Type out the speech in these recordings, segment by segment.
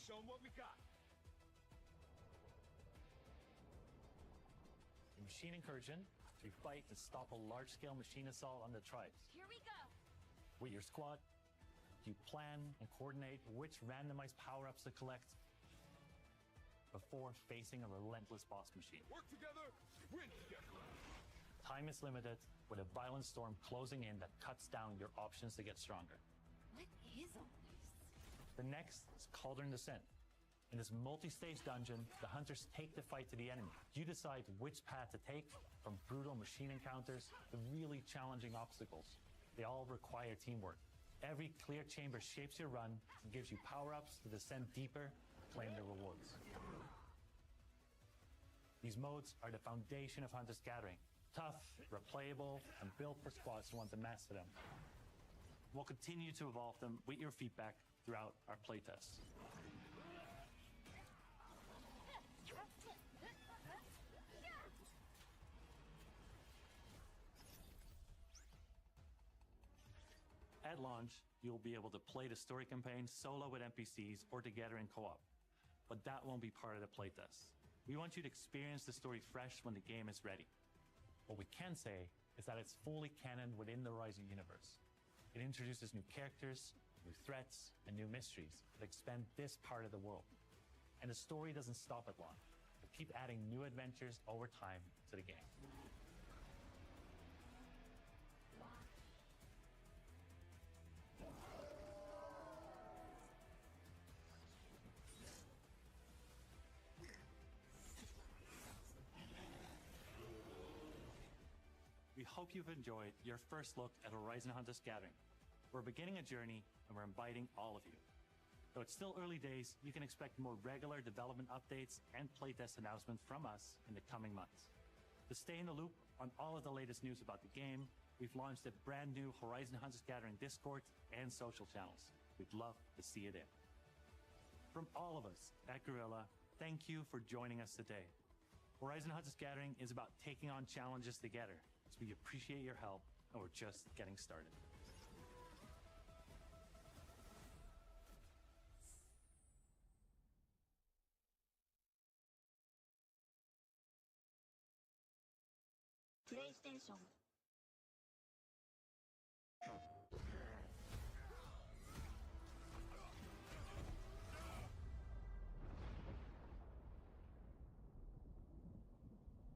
Show 'em what we got. In Machine Incursion, you fight and stop a large-scale machine assault on the tribes. Here we go. With your squad, you plan and coordinate which randomized power-ups to collect before facing a relentless boss machine. Work together, win together. Time is limited, with a violent storm closing in that cuts down your options to get stronger. What is all this? The next is Cauldron Descent. In this multi-stage dungeon, the hunters take the fight to the enemy. You decide which path to take, from brutal machine encounters to really challenging obstacles. They all require teamwork. Every clear chamber shapes your run and gives you power-ups to descend deeper and claim the rewards. These modes are the foundation of Hunter's Gathering. Tough, replayable, and built for squads who want to master them. We'll continue to evolve them with your feedback throughout our playtests. At launch, you'll be able to play the story campaign solo with NPCs or together in co-op, but that won't be part of the playtest. We want you to experience the story fresh when the game is ready. What we can say is that it's fully canon within the Horizon universe. It introduces new characters, new threats, and new mysteries that expand this part of the world. And the story doesn't stop at launch. We'll keep adding new adventures over time to the game. We hope you've enjoyed your first look at Horizon Hunter's Gathering. We're beginning a journey, and we're inviting all of you. Though it's still early days, you can expect more regular development updates and playtest announcements from us in the coming months. To stay in the loop on all of the latest news about the game, we've launched a brand new Horizon Hunter's Gathering Discord and social channels. We'd love to see you there. From all of us at Guerrilla, thank you for joining us today. Horizon Hunter's Gathering is about taking on challenges together. So we appreciate your help, and we're just getting started. PlayStation.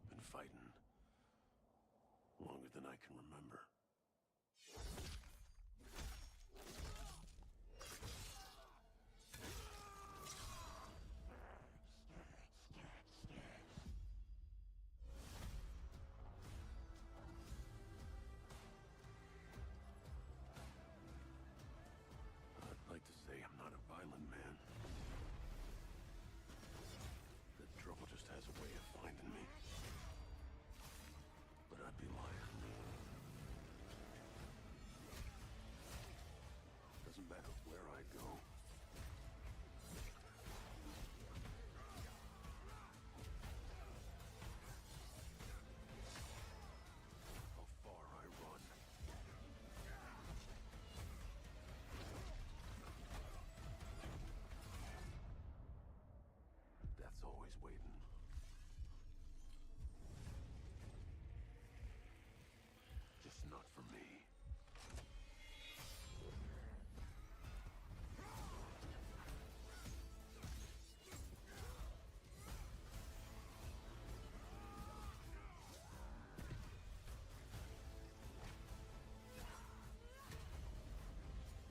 Been fighting longer than I can remember. I'd like to say I'm not a violent man. The trouble just has a way of finding me. But I'd be lying. Doesn't matter where I go. How far I run. That's always waiting. Just not for me.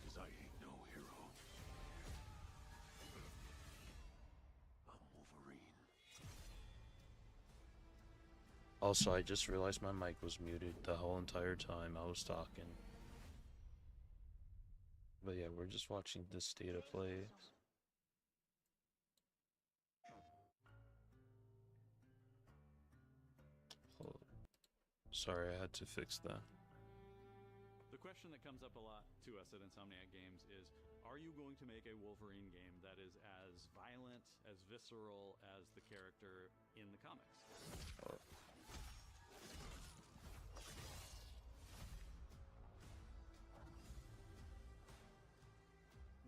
Because I ain't no hero. I'm Wolverine. Also, I just realized my mic was muted the whole entire time I was talking. But yeah, we're just watching this state of play. Oh, sorry, I had to fix that. The question that comes up a lot to us at Insomniac Games is, are you going to make a Wolverine game that is as violent, as visceral as the character in the comics? Oh.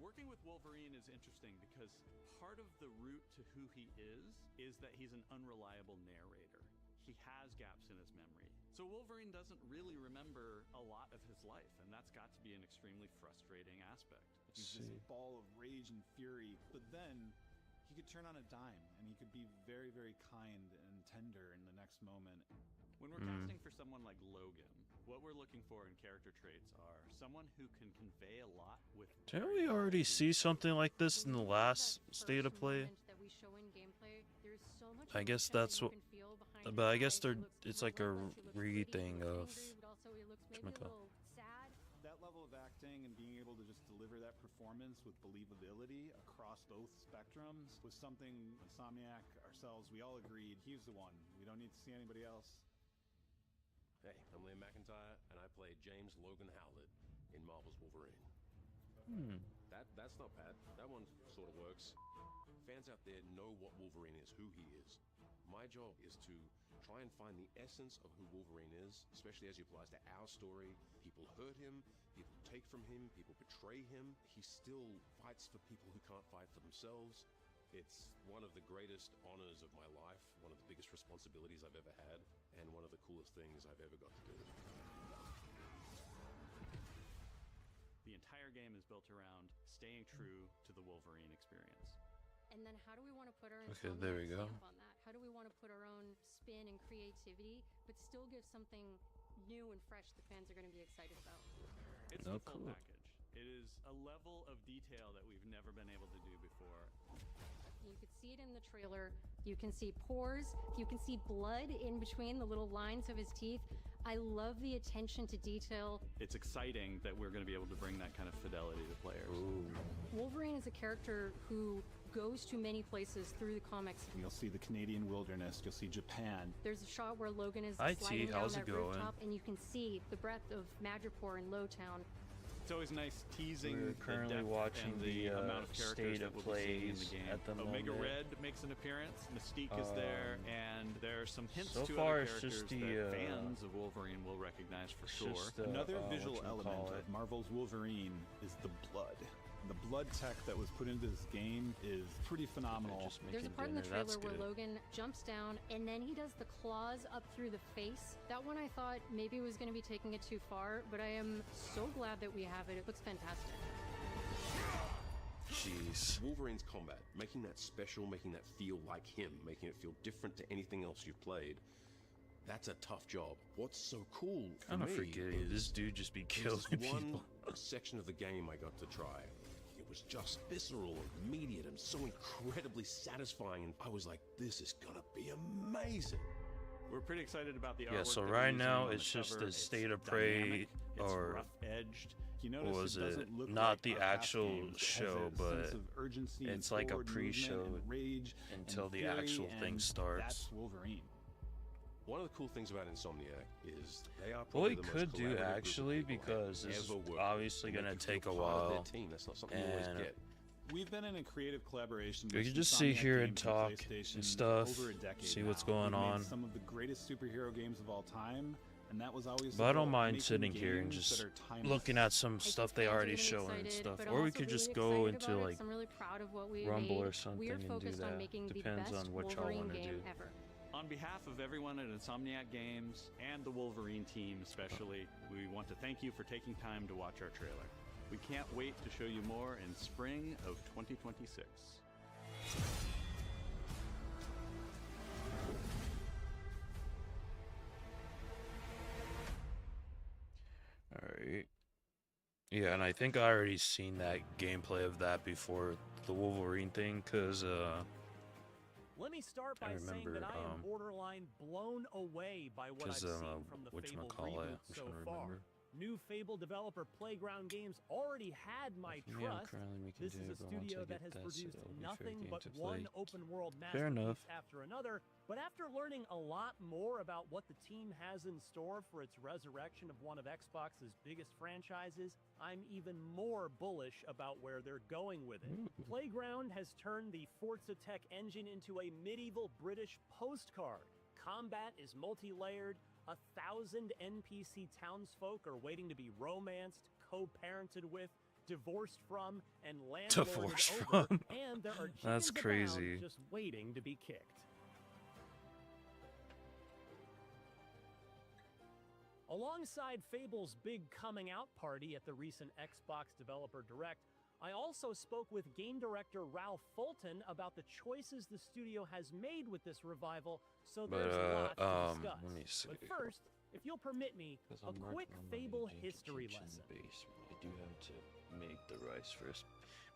Working with Wolverine is interesting because part of the route to who he is that he's an unreliable narrator. He has gaps in his memory. So Wolverine doesn't really remember a lot of his life, and that's got to be an extremely frustrating aspect. He's this ball of rage and fury, but then he could turn on a dime, and he could be very, very kind and tender in the next moment. When we're casting for someone like Logan, what we're looking for in character traits are someone who can convey a lot with... Didn't we already see something like this in the last State of Play? I guess that's what... But I guess it's like a re-thing of... That level of acting and being able to just deliver that performance with believability across both spectrums was something Insomniac, ourselves, we all agreed he's the one. We don't need to see anybody else. Hey, I'm Liam McIntyre, and I played James Logan Howlett in Marvel's Wolverine. That's not bad. That one sort of works. Fans out there know what Wolverine is, who he is. My job is to try and find the essence of who Wolverine is, especially as he applies to our story. People hurt him, people take from him, people betray him. He still fights for people who can't fight for themselves. It's one of the greatest honors of my life, one of the biggest responsibilities I've ever had, and one of the coolest things I've ever got to do. The entire game is built around staying true to the Wolverine experience. And then how do we want to put our Okay, there we go. stamp on that? How do we want to put our own spin and creativity, but still give something new and fresh that fans are going to be excited about? It's Oh, the full cool. package. It is a level of detail that we've never been able to do before. You can see it in the trailer. You can see pores. You can see blood in between the little lines of his teeth. I love the attention to detail. It's exciting that we're going to be able to bring that kind of fidelity to players. Wolverine is a character who goes to many places through the comics. You'll see the Canadian wilderness, you'll see Japan. There's a shot where Logan is Hi, sliding T. down How's that it going? rooftop, and you can see the breadth of Madripoor in Lowtown. It's always nice teasing We're the currently depth watching and the, amount of characters state that of we'll be seeing in the plays game. at the Omega moment. Red makes an appearance, Mystique is there, and there are some hints So to far, other it's characters just the, that fans of Wolverine will recognize for sure. just, Another visual whatchamacallit. element of Marvel's Wolverine is the blood. The blood tech that was put into this game is pretty phenomenal. Just There's a making part in the dinner, that's trailer where good. Logan jumps down and then he does the claws up through the face. That one I thought maybe was going to be taking it too far, but I am so glad that we have it. It looks fantastic. Jeez. Wolverine's combat, making that special, making that feel like him, making it feel different to anything else you've played, that's a tough job. What's so cool for Kind of me forgetting is this dude just be killing there's this people. one section of the game I got to try. It was just visceral and immediate and so incredibly satisfying, and I was like, this is gonna be amazing. We're pretty excited about the Yeah, artwork so that we're right using now on the it's just cover. a It's State of Prey dynamic, it's or rough-edged. You what notice was it it? doesn't look Not like the our past actual games. It has show, a but sense of urgency and it's like a forward movement pre-show and rage until and the fury, actual thing and starts. That's Wolverine. One of the cool things about Insomniac is they are Well, probably we the most could do collaborative group of actually people I've because this is ever worked with. obviously They gonna make you feel take a part of their while, team. That's not something you always and get. We've been in a creative collaboration. we with could just sit Insomniac here and Games talk PlayStation and stuff, over a decade see what's now. going We've made on. some of the greatest superhero games of all time, and that was always. But the I don't goal, mind making sitting here and games that just are timeless. looking at some I think stuff they fans are already gonna be shown and excited, stuff, but or I'm we also could just really go excited into about it, like 'cause I'm really proud of what we Rumble made. or something We're and do focused on that. making Depends the best on what y'all Wolverine wanna game do. ever. On behalf of everyone at Insomniac Games and the Wolverine team especially, we want to thank you for taking time to watch our trailer. We can't wait to show you more in spring of 2026. Alright. Yeah, and I think I already seen that gameplay of that before the Wolverine thing, cause Let me start by saying remember, that I am borderline blown away by what I've cause seen from the Fable whatchamacallit, reboot I'm so trying to far. remember. New Fable developer Playground Games already had my Yeah, trust. currently we can This do is a it, but once I studio get that has that, produced it'll be fair nothing game but to one play. open world Fair enough. masterpiece after another. But after learning a lot more about what the team has in store for its resurrection of one of Xbox's biggest franchises, I'm even more bullish about where they're going with it. Playground has turned the Forza Tech engine into a medieval British postcard. Combat is multi-layered. 1,000 NPC townsfolk are waiting to be romanced, co-parented with, divorced from, and landlorded Divorced over, from. and there are That's chickens abound crazy. just waiting to be kicked. Alongside Fable's big coming out party at the recent Xbox Developer Direct, I also spoke with game director Ralph Fulton about the choices the studio has made with this revival, so But, there's lots to discuss. let me see. But first, if you'll permit me, a quick Fable history lesson. I do have to make the rice first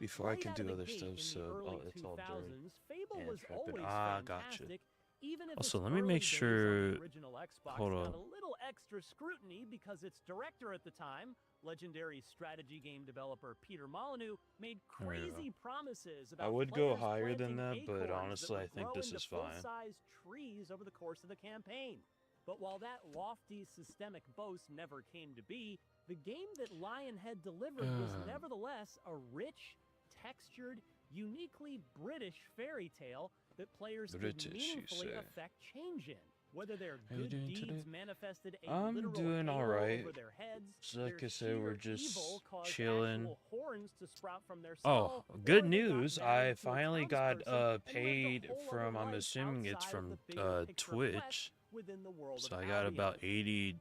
before I Right can out of do the other gate stuff. in the So early it's all dirty. 2000s, Fable and was intrepid. always Ah, gotcha. fantastic, even if Also, its let me early make days on sure- the original Xbox hold got on. a little extra scrutiny because its director at the time, legendary strategy game developer Peter Molyneux, made There you go. crazy promises about I would go players higher than planting that, but acorns honestly, that I would think grow this into is fine. full-size trees over the course of the campaign. But while that lofty systemic boast never came to be, the game that Lionhead delivered was nevertheless a rich, textured, uniquely British fairy tale that players British, could you meaningfully say. affect change in. Whether their How you good doing deeds today? manifested a I'm literal doing halo alright. over their heads, So like their I said, we're sheer just evil caused chilling. actual horns to sprout from their Oh, skull, good or they got news! I married to a finally got townsperson and lived a paid whole other from. I'm life assuming it's outside of from the bigger picture Twitch. quest within the world So of I got Albion. about $82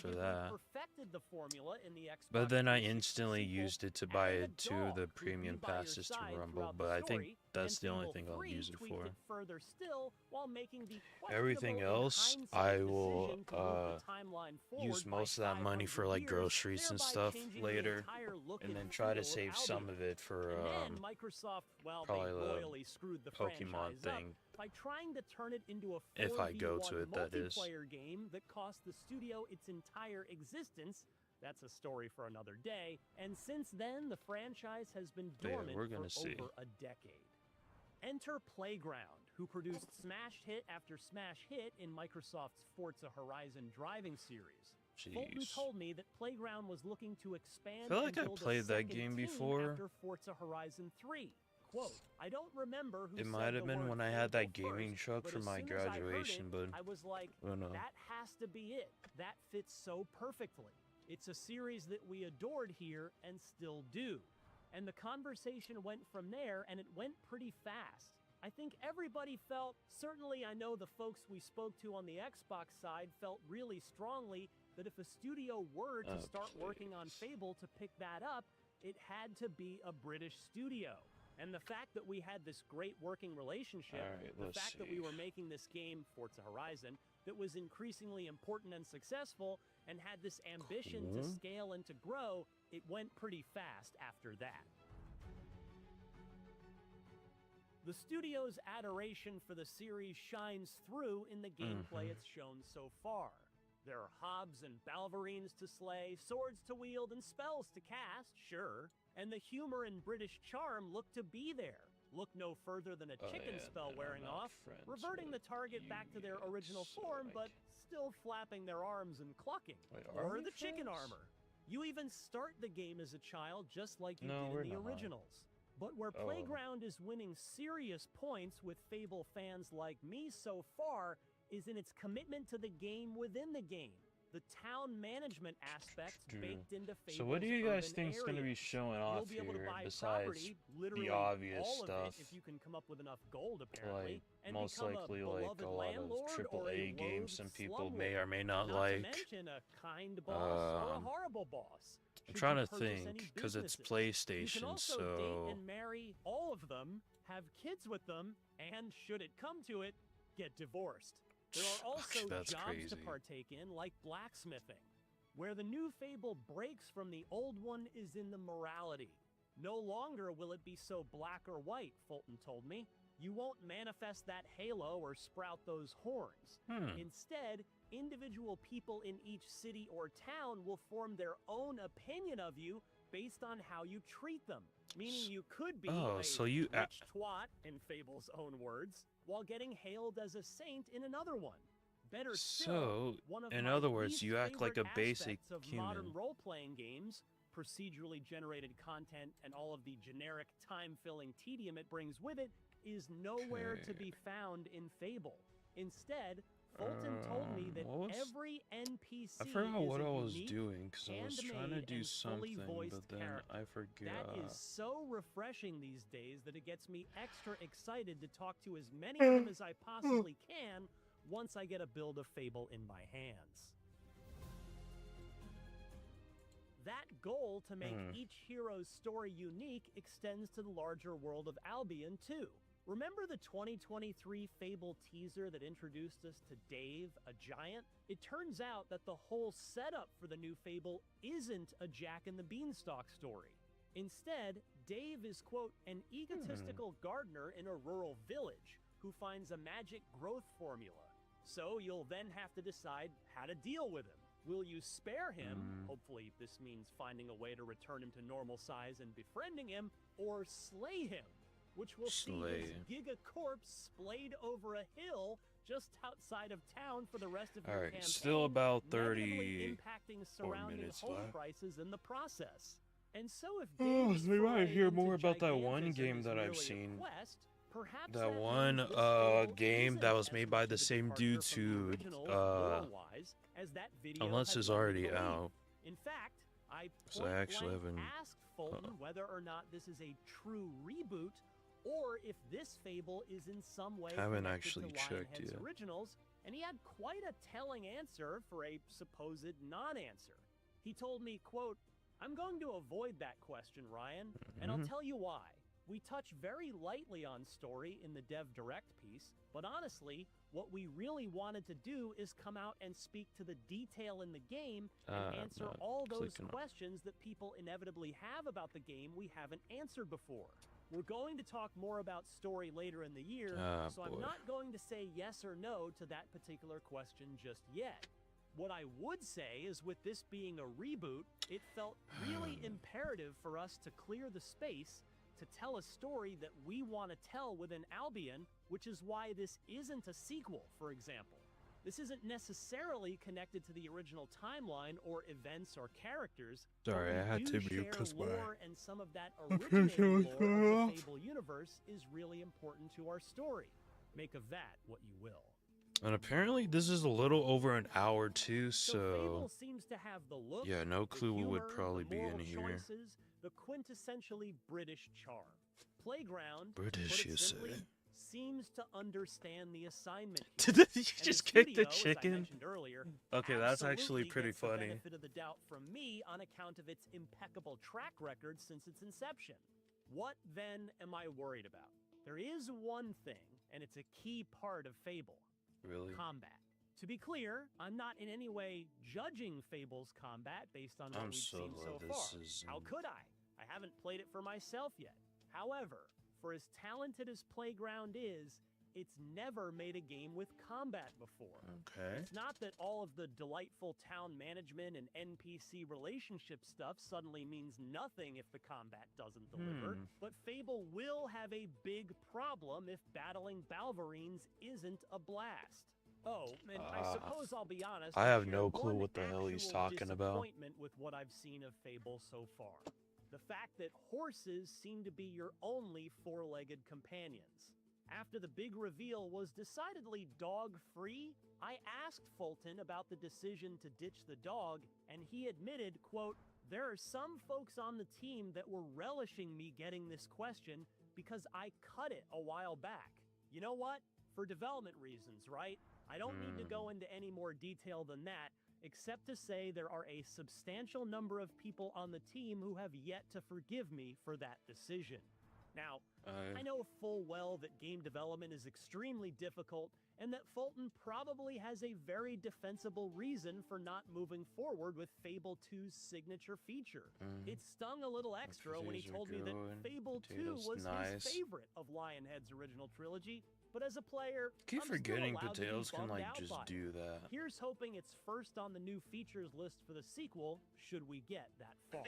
for Lionhead that. arguably perfected the formula in the But Xbox then I 360 instantly sequel, used it to buy adding a it to dog the who'd be premium by your passes to side Rumble. throughout the But I think story, that's and the only Fable thing I'll 3 use it tweaked for. it further still while making the Everything questionable in else, hindsight I will decision to move the timeline use forward by most of that money 500 for like years, groceries and thereby stuff changing the later, entire look and and then try to feel of save some Albion. of it for And then Microsoft, well, they probably the royally screwed the Pokemon franchise up thing. by trying to turn it into a 4v1 If I go to it, that is. multiplayer game that cost the studio its entire existence. That's a story for another day. And since then, the franchise has been But yeah, dormant we're gonna for see. over a decade. Enter Playground, who produced smash hit after smash hit in Microsoft's Forza Horizon driving series. Fulton Jeez. told me that Playground was looking to expand Feel and like I build a played that second game team before. after Forza Horizon 3. Quote, I don't remember who It said might have the been word when I had that Fable gaming first, truck but for as my soon as I heard graduation, it, but I was like, I don't know. that has to be it. That fits so perfectly. It's a series that we adored here and still do. And the conversation went from there, and it went pretty fast. I think everybody felt, certainly I know the folks we spoke to on the Xbox side felt really strongly that if a studio were to start working on Fable to pick that up, it had to be a British studio. And the fact that we had this great working relationship, Alright, the let's fact that we see. were making this game, Forza Horizon, that was increasingly important and successful and had this ambition to Cool. scale and to grow, it went pretty fast after that. The studio's adoration for the series shines through in the gameplay it's shown so far. There are hobs and balverines to slay, swords to wield, and spells to cast, sure. And the humor and British charm look to be there. Look no further than a chicken yeah, spell then wearing I'm not off, friends reverting the with target back to their you, original so, form, but like- still flapping their arms and clucking. Wait, are Or we the chicken friends? armor. You even start the game as a child just like you No, did we're in the not. originals. But where Oh. Playground is winning serious points with Fable fans like me so far is in its commitment to the game within the game. The town management aspects baked into Fable's So what do you guys urban think is going to be areas. showing You'll off be able to here buy besides property, literally obvious all stuff? of it if you can come up with enough gold, apparently, like and most become likely a like beloved a lot of landlord triple or a A games loathed some people may slumlord. or may not Not like. to mention a kind boss or a Um, horrible boss. I'm should trying you to purchase any think because it's businesses. You can PlayStation, also so date and marry all of them, have kids with them, and should it come to it, get divorced. There are also That's jobs crazy. to partake in, like blacksmithing. Where the new Fable breaks from the old one is in the morality. No longer will it be so black or white, Fulton told me. You won't manifest that halo or sprout those horns. Instead, individual people in each city or town will form their own opinion of you based on how you treat them. Meaning you could be Oh, a so you a- rich twat, in Fable's own words, while getting hailed as a saint in another one. Better still, So, one of in my other words, least you act like a favorite basic aspects of human. modern role-playing games, procedurally generated content, and all of the generic time-filling tedium it brings with it, is nowhere to Okay. be found in Fable. Instead, Fulton told me that what was- every NPC I forgot is what a I was unique, doing because I was trying to handmade, do and fully something, voiced but then character. I forgot. That is so refreshing these days that it gets me extra excited to talk to as many of them as I possibly can once I get a build of Fable in my hands. That goal to make each hero's story unique extends to the larger world of Albion too. Remember the 2023 Fable teaser that introduced us to Dave, a giant? It turns out that the whole setup for the new Fable isn't a Jack and the Beanstalk story. Instead, Dave is, quote, an egotistical gardener in a rural village who finds a magic growth formula. So you'll then have to decide how to deal with him. Will you spare him? Hopefully this means finding a way to return him to normal size and befriending him, or slay him, which will see his Giga corpse splayed over a hill just outside of town for the rest of your campaign. Still about negatively 30 impacting surrounding minutes home left. prices in the process. And so if Oh, Dave's we might foray hear into more about that one gigantism game is that I've merely a seen. quest, perhaps That means one this Fable game isn't that was as made much by of the a same departure dude from the to originals lore-wise as that video unless had it's led me to already believe. out. In fact, I So I actually point-blank haven't- asked Fulton whether or not this is a true reboot, or if this Fable is in some way Haven't connected actually to checked Lionhead's yet. originals, and he had quite a telling answer for a supposed non-answer. He told me, quote, I'm going to avoid that question, Ryan, and I'll tell you why. We touch very lightly on story in the Dev Direct piece, but honestly, what we really wanted to do is come out and speak to the detail in the game and answer not all those clicking on- questions that people inevitably have about the game we haven't answered before. We're going to talk more about story later in the year, so I'm boy. not going to say yes or no to that particular question just yet. What I would say is with this being a reboot, it felt really imperative for us to clear the space to tell a story that we want to tell within Albion, which is why this isn't a sequel, for example. This isn't necessarily connected to the original timeline or events or characters. but Sorry, we I had do to mute share 'cause my lore, and some of that appreciation originating was lore going of off. the Fable universe is really important to our story. Make of that what you will. And apparently this is a little over an hour too, Fable so seems to have the look, yeah, no the clue what would humor, probably the be in moral here. choices, the quintessentially British charm. Playground, British, to put you it simply, say? seems to understand the assignment. Did here. you And just the kick the studio, as I chicken? mentioned earlier, Okay, that's actually absolutely pretty gets the funny. benefit of the doubt from me on account of its impeccable track record since its inception. What then am I worried about? There is one thing, and it's a key part of Fable. Really? Combat. To be clear, I'm not in any way judging Fable's combat based on what I'm we've so seen glad so this far. is How could I? I haven't played it for myself yet. However, for as talented as Playground is, it's never made a game with combat before. Okay. It's not that all of the delightful town management and NPC relationship stuff suddenly means nothing if the combat doesn't deliver, but Fable will have a big problem if battling Balverines isn't a blast. Oh, and I suppose I'll be honest. I have share no clue one what the hell he's actual talking about. disappointment with what I've seen of Fable so far. The fact that horses seem to be your only four-legged companions. After the big reveal was decidedly dog-free, I asked Fulton about the decision to ditch the dog, and he admitted, quote, there are some folks on the team that were relishing me getting this question because I cut it a while back. You know what? For development reasons, right? I don't need to go into any more detail than that, except to say there are a substantial number of people on the team who have yet to forgive me for that decision. Now, I know full well that game development is extremely difficult and that Fulton probably has a very defensible reason for not moving forward with Fable 2's signature feature. It stung a little extra when he Potatoes are told me that growing. Fable 2 Potatoes, was nice. his favorite of Lionhead's original trilogy, but as a player, Keep I'm still forgetting allowed to be Potatoes can bummed like out just by it. do that. Here's hoping it's first on the new features list for the sequel, should we get that far.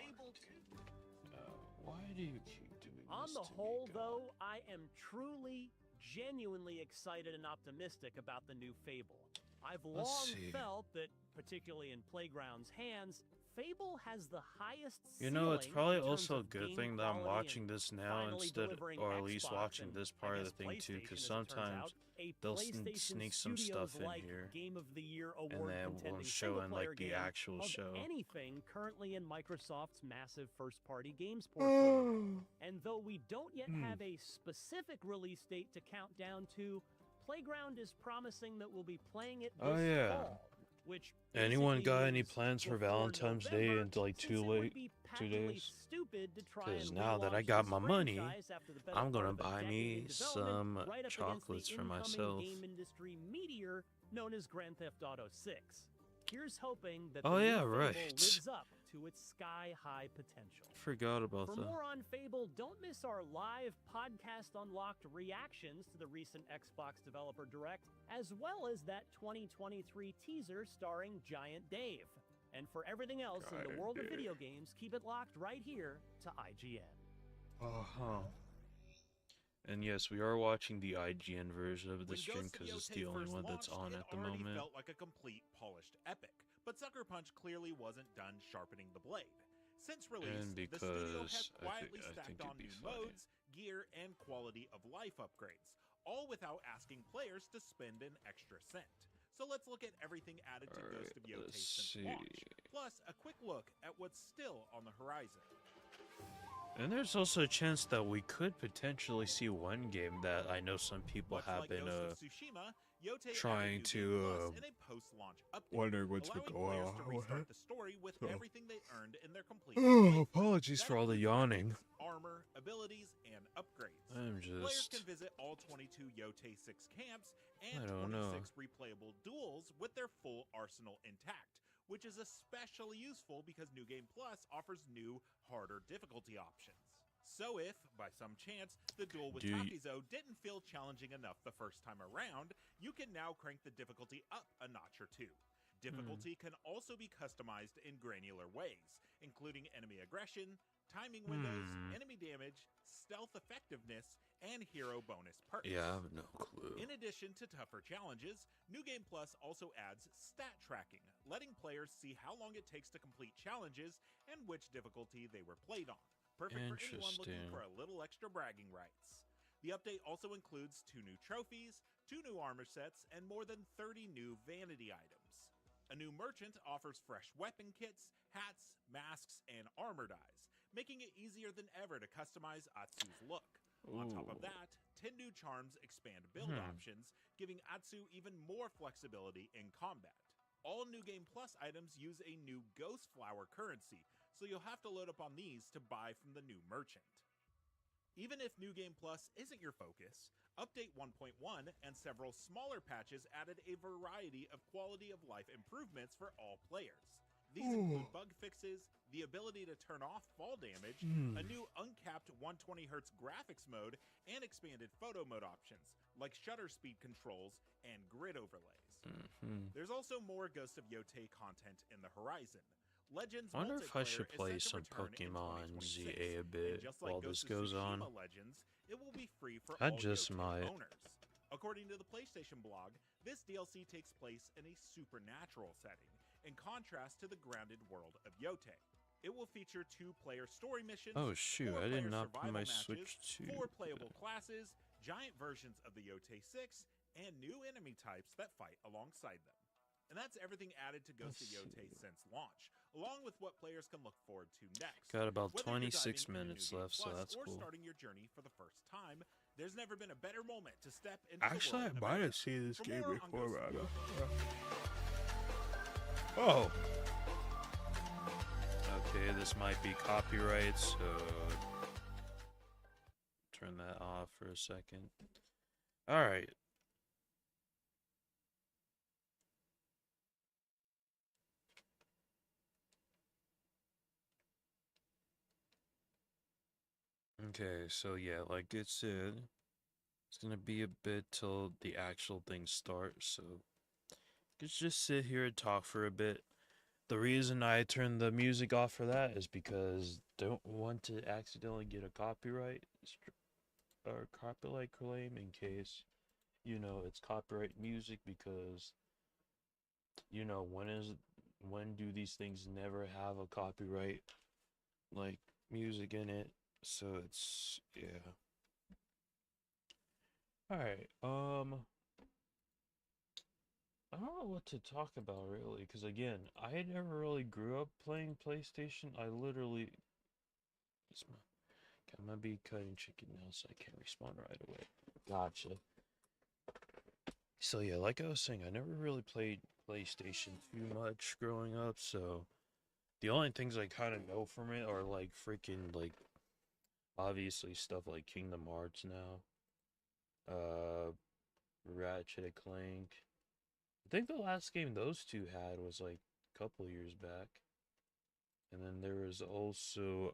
Why do you keep doing On this the to me, whole, God? though, I am truly, genuinely excited and optimistic about the new Fable. I've long see. felt that, particularly in Playground's hands, Fable has the highest You know, it's ceiling probably in terms also a of good game thing that I'm quality watching and this now finally instead, delivering or at least Xbox watching and, this I part of guess, the thing too, PlayStation, because as it turns sometimes out, a they'll PlayStation sneak some stuff Studios in like here, Game of the Year and award then contending won't show in single-player like the game actual of show. anything currently in Microsoft's massive first-party games portfolio. And though we don't yet have a specific release date to count down to, Playground is promising that we'll be playing it this Oh, yeah. fall. Which Anyone basically got any means plans for before Valentine's Day November, and like since too it would late? be 2 patently days? stupid to try Because and now that I relaunch got this my money, franchise after the better I'm part gonna of a buy decade me in development, some right up against the chocolates for incoming myself. game industry meteor known as Grand Theft Auto 6. Here's hoping that Oh, the new yeah, Fable right. lives up to its sky-high potential. Forgot about For that. more on Fable, don't miss our live podcast unlocked reactions to the recent Xbox Developer Direct, as well as that 2023 teaser starring Giant Dave. And for everything else in the world of video games, keep it locked right here to IGN. Uh-huh. And yes, we are watching the IGN version of this stream because it's the only one that's on at the moment. It felt like a complete, polished epic, but Sucker Punch clearly wasn't done sharpening the blade. Since release, And the studio has because quietly I stacked think on it'd be new funny. modes, gear, and quality of life upgrades, all without asking players to spend an extra cent. So let's look at everything added to Ghost of Yotei let's since launch, see. plus a quick look at what's still on the horizon. And there's also a chance that we could potentially see one game that I know some people Much have like been Ghost of Tsushima, Yotei trying added new Game Plus to, in a post-launch update, wondering what's allowing been players going to on. restart the story with everything they earned in their complete Oh, playthrough. apologies That for all the includes yawning. weapons, armor, abilities, and upgrades. I'm Players just... can visit all 22 Yotei 6 camps and I don't 26 know. replayable duels with their full arsenal intact, which is especially useful because New Game Plus offers new, harder difficulty options. So if, by some chance, the duel with Do you- Takizo didn't feel challenging enough the first time around, you can now crank the difficulty up a notch or two. Difficulty can also be customized in granular ways, including enemy aggression, timing windows, enemy damage, stealth effectiveness, and hero bonus perks. Yeah, I have no clue. In addition to tougher challenges, New Game Plus also adds stat tracking, letting players see how long it takes to complete challenges and which difficulty they were played on. Perfect for anyone looking Interesting. for a little extra bragging rights. The update also includes 2 new trophies, 2 new armor sets, and more than 30 new vanity items. A new merchant offers fresh weapon kits, hats, masks, and armor dyes, making it easier than ever to customize Atsu's look. On top of Ooh. that, 10 new charms expand build options, giving Atsu even more flexibility in combat. All New Game Plus items use a new Ghost Flower currency, so you'll have to load up on these to buy from the new merchant. Even if New Game Plus isn't your focus, Update 1.1 and several smaller patches added a variety of quality of life improvements for all players. These include bug fixes, the ability to turn off fall damage, a new uncapped 120Hz graphics mode, and expanded photo mode options, like shutter speed controls and grid overlays. There's also more Ghost of Yotei content in the horizon. Legends I wonder if I multiplayer should is play set to some return in Pokemon 2026, ZA a and bit just like while this Ghost of goes on. Tsushima Legends, it will be free for I all just Yotei might. owners. According to the PlayStation blog, this DLC takes place in a supernatural setting, in contrast to the grounded world of Yotei. It will feature 2-player story missions, Oh shoot, I 4-player did not put survival my matches, Switch to... 4 playable classes, giant versions of the Yotei 6, and new enemy types that fight alongside them. And that's everything added to Ghost of Let's Yotei see. since launch, along with what players can look forward to next. Got about Whether you're 26 diving into minutes New Game left, so Plus that's or cool. starting your journey for the first time, there's never been a better moment to step into Actually, I the world of might Epic. have seen this For game more on before, Ghost of but Yotei, Oh! Okay, this might be copyright, so... Turn that off for a second. Alright. Okay, so yeah, like it said, it's gonna be a bit till the actual thing starts, so let's just sit here and talk for a bit. The reason I turned the music off for that is because don't want to accidentally get a copyright or copyright claim in case, you know, it's copyright music because, you know, when is when do these things never have a copyright like music in it? So it's yeah. All right. I don't know what to talk about really, because again, I never really grew up playing PlayStation. I literally, it's my, okay, I'm gonna be cutting chicken now, so I can't respond right away. Gotcha. So yeah, like I was saying, I never really played PlayStation too much growing up, so the only things I kind of know from it are like freaking like obviously stuff like Kingdom Hearts now, Ratchet and Clank. I think the last game those two had was like a couple years back. And then there was also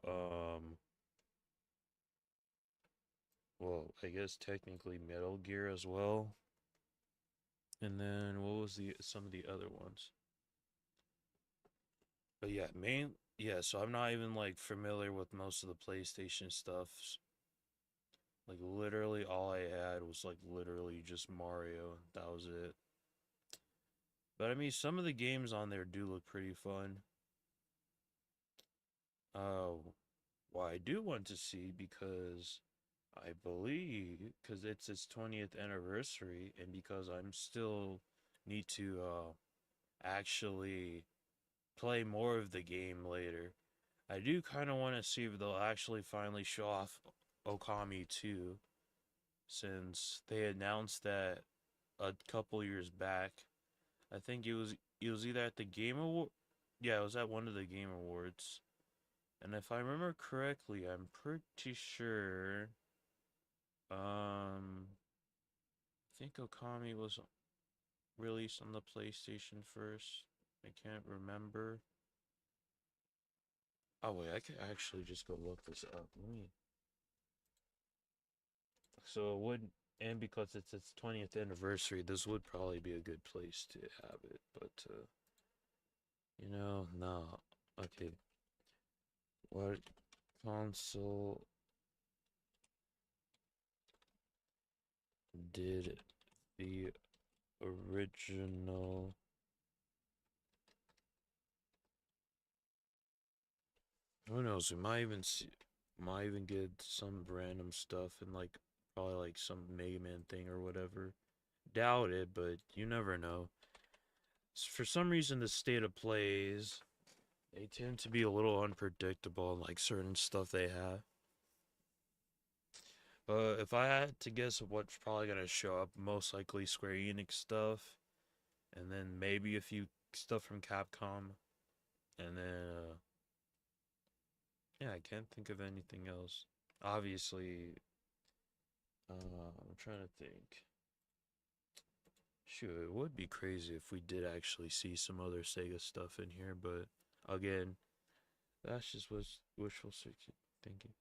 well, I guess technically Metal Gear as well. And then what was some of the other ones? But yeah, so I'm not even like familiar with most of the PlayStation stuff. Like literally all I had was like literally just Mario. That was it. But I mean, some of the games on there do look pretty fun. Well, I do want to see because I believe because it's its 20th anniversary, and because I'm still need to actually play more of the game later. I do kind of want to see if they'll actually finally show off Okami 2, since they announced that a couple years back. I think it was either at the Game Award. Yeah, it was at one of the Game Awards. And if I remember correctly, I'm pretty sure I think Okami was released on the PlayStation first. I can't remember. Oh wait, I could actually just go look this up. Let me. So it would, and because it's its 20th anniversary, this would probably be a good place to have it. But you know, no. Okay. What console did the original who knows, we might even get some random stuff and like probably like some Mega Man thing or whatever. Doubt it, but you never know. For some reason the state of plays, they tend to be a little unpredictable on like certain stuff they have. If I had to guess what's probably gonna show up, most likely Square Enix stuff, and then maybe a few stuff from Capcom, and then yeah, I can't think of anything else. Obviously, I'm trying to think. Shoot, it would be crazy if we did actually see some other Sega stuff in here, but again, that's just wishful thinking.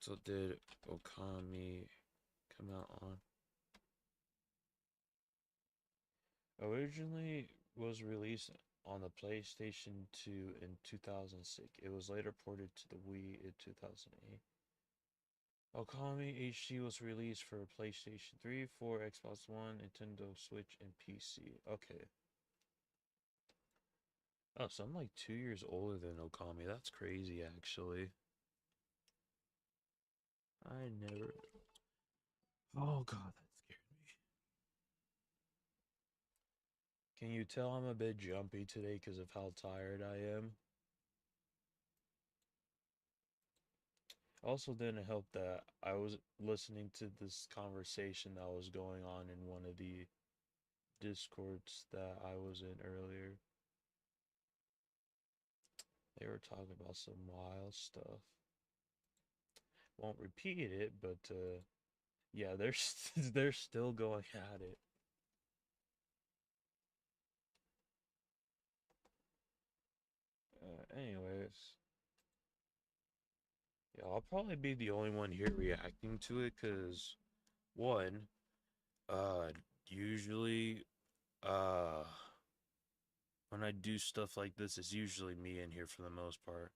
So did Okami come out on? Originally was released on the PlayStation 2 in 2006. It was later ported to the Wii in 2008. Okami HD was released for PlayStation 3, 4, Xbox One, Nintendo Switch, and PC. Okay. Oh, so I'm like 2 years older than Okami. That's crazy, actually. I never... Oh, God, that scared me. Can you tell I'm a bit jumpy today because of how tired I am? Also didn't help that I was listening to this conversation that was going on in one of the Discords that I was in earlier. They were talking about some wild stuff. Won't repeat it, but yeah, they're still going at it. Anyways, yeah, I'll probably be the only one here reacting to it, cause one, usually, when I do stuff like this, it's usually me in here for the most part.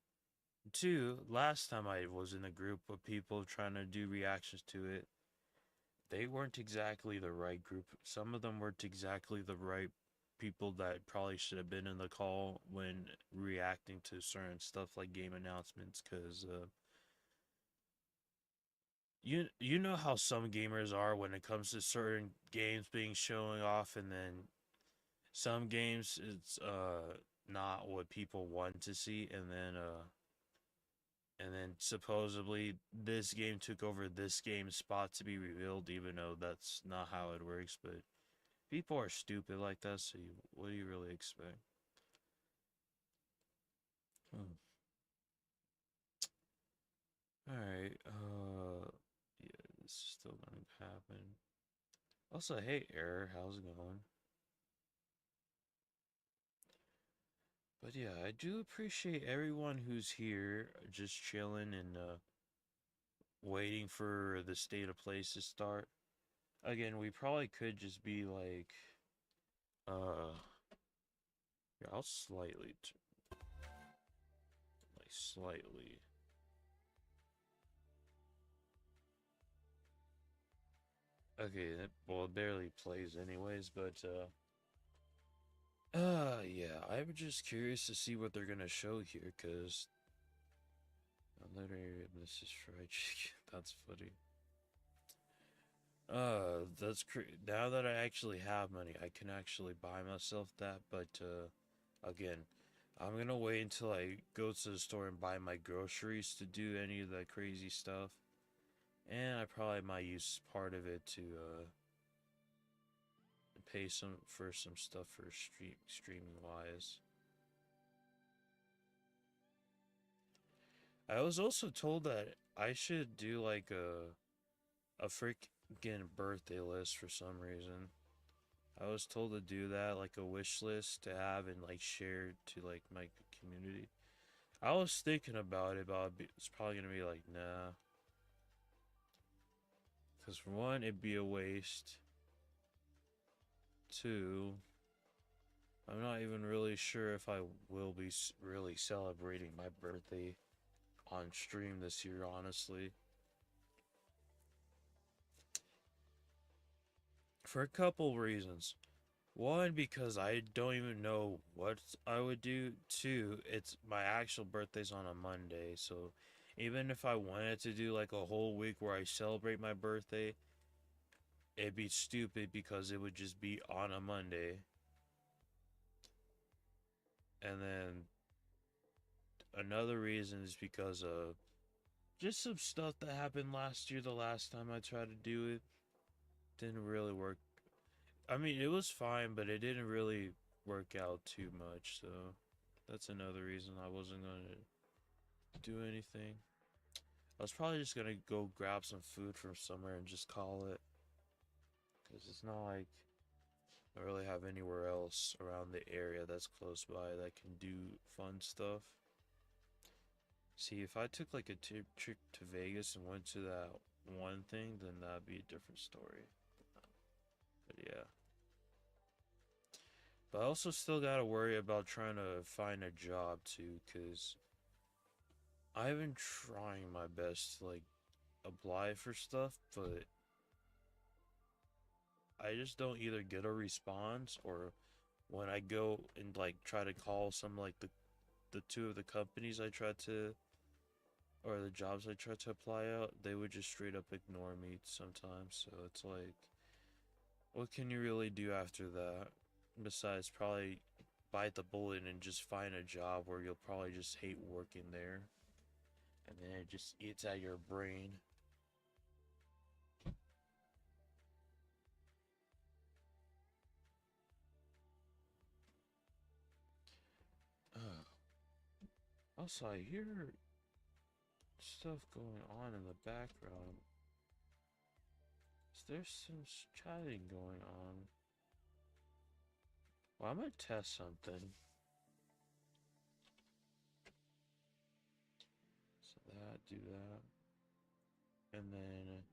Two, last time I was in a group of people trying to do reactions to it, they weren't exactly the right group. Some of them weren't exactly the right people that probably should have been in the call when reacting to certain stuff like game announcements, because you know how some gamers are when it comes to certain games being showing off, and then some games it's not what people want to see, and then supposedly this game took over this game's spot to be revealed, even though that's not how it works. But people are stupid like that, so what do you really expect? Alright, yeah, this is still gonna happen. Also, hey, Error, how's it going? But yeah, I do appreciate everyone who's here, just chilling and waiting for the state of plays to start. Again, we probably could just be like, yeah, I'll slightly, like slightly. Okay, well, it barely plays anyways, but yeah, I'm just curious to see what they're gonna show here, cause literally, this is fried chicken. That's funny. Now that I actually have money, I can actually buy myself that, but again, I'm gonna wait until I go to the store and buy my groceries to do any of that crazy stuff. And I probably might use part of it to pay for some stuff for streaming wise. I was also told that I should do like a freaking birthday list for some reason. I was told to do that, like a wish list to have and like share to like my community. I was thinking about it, but it's probably gonna be like, nah. Because for one, it'd be a waste. Two, I'm not even really sure if I will be really celebrating my birthday on stream this year, honestly. For a couple reasons. One, because I don't even know what I would do. Two, it's my actual birthday's on a Monday, so even if I wanted to do like a whole week where I celebrate my birthday, it'd be stupid because it would just be on a Monday. And then another reason is because of just some stuff that happened last year, the last time I tried to do it. Didn't really work. I mean, it was fine, but it didn't really work out too much, so that's another reason I wasn't gonna do anything. I was probably just gonna go grab some food from somewhere and just call it. Because it's not like I really have anywhere else around the area that's close by that can do fun stuff. See, if I took like a trip to Vegas and went to that one thing, then that'd be a different story. But yeah. But I also still gotta worry about trying to find a job too, because I've been trying my best to like apply for stuff, but I just don't either get a response, or when I go and like try to call some like the two of the companies I tried to, or the jobs I tried to apply out, they would just straight up ignore me sometimes. So it's like, what can you really do after that? Besides probably bite the bullet and just find a job where you'll probably just hate working there. And then it just eats at your brain. Also, I hear stuff going on in the background. There's some chatting going on. Well, I'm gonna test something. So do that. And then,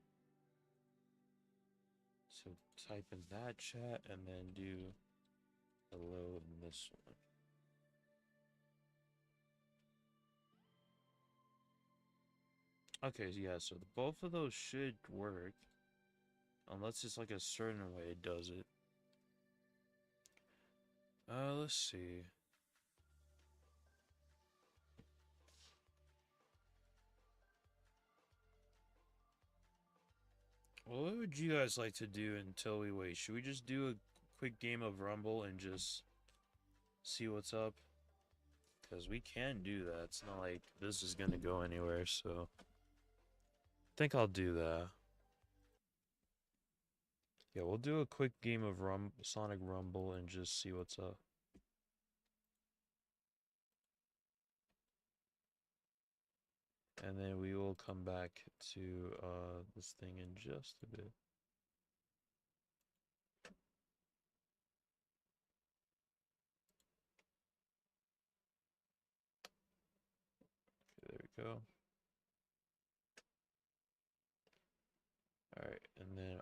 so type in that chat and then do hello in this one. Okay, yeah, so both of those should work. Unless it's like a certain way it does it. Let's see. Well, what would you guys like to do until we wait? Should we just do a quick game of Rumble and just see what's up? Because we can do that. It's not like this is going to go anywhere, so I think I'll do that. Yeah, we'll do a quick game of Sonic Rumble and just see what's up. And then we will come back to this thing in just a bit. Okay, there we go. Alright, and then...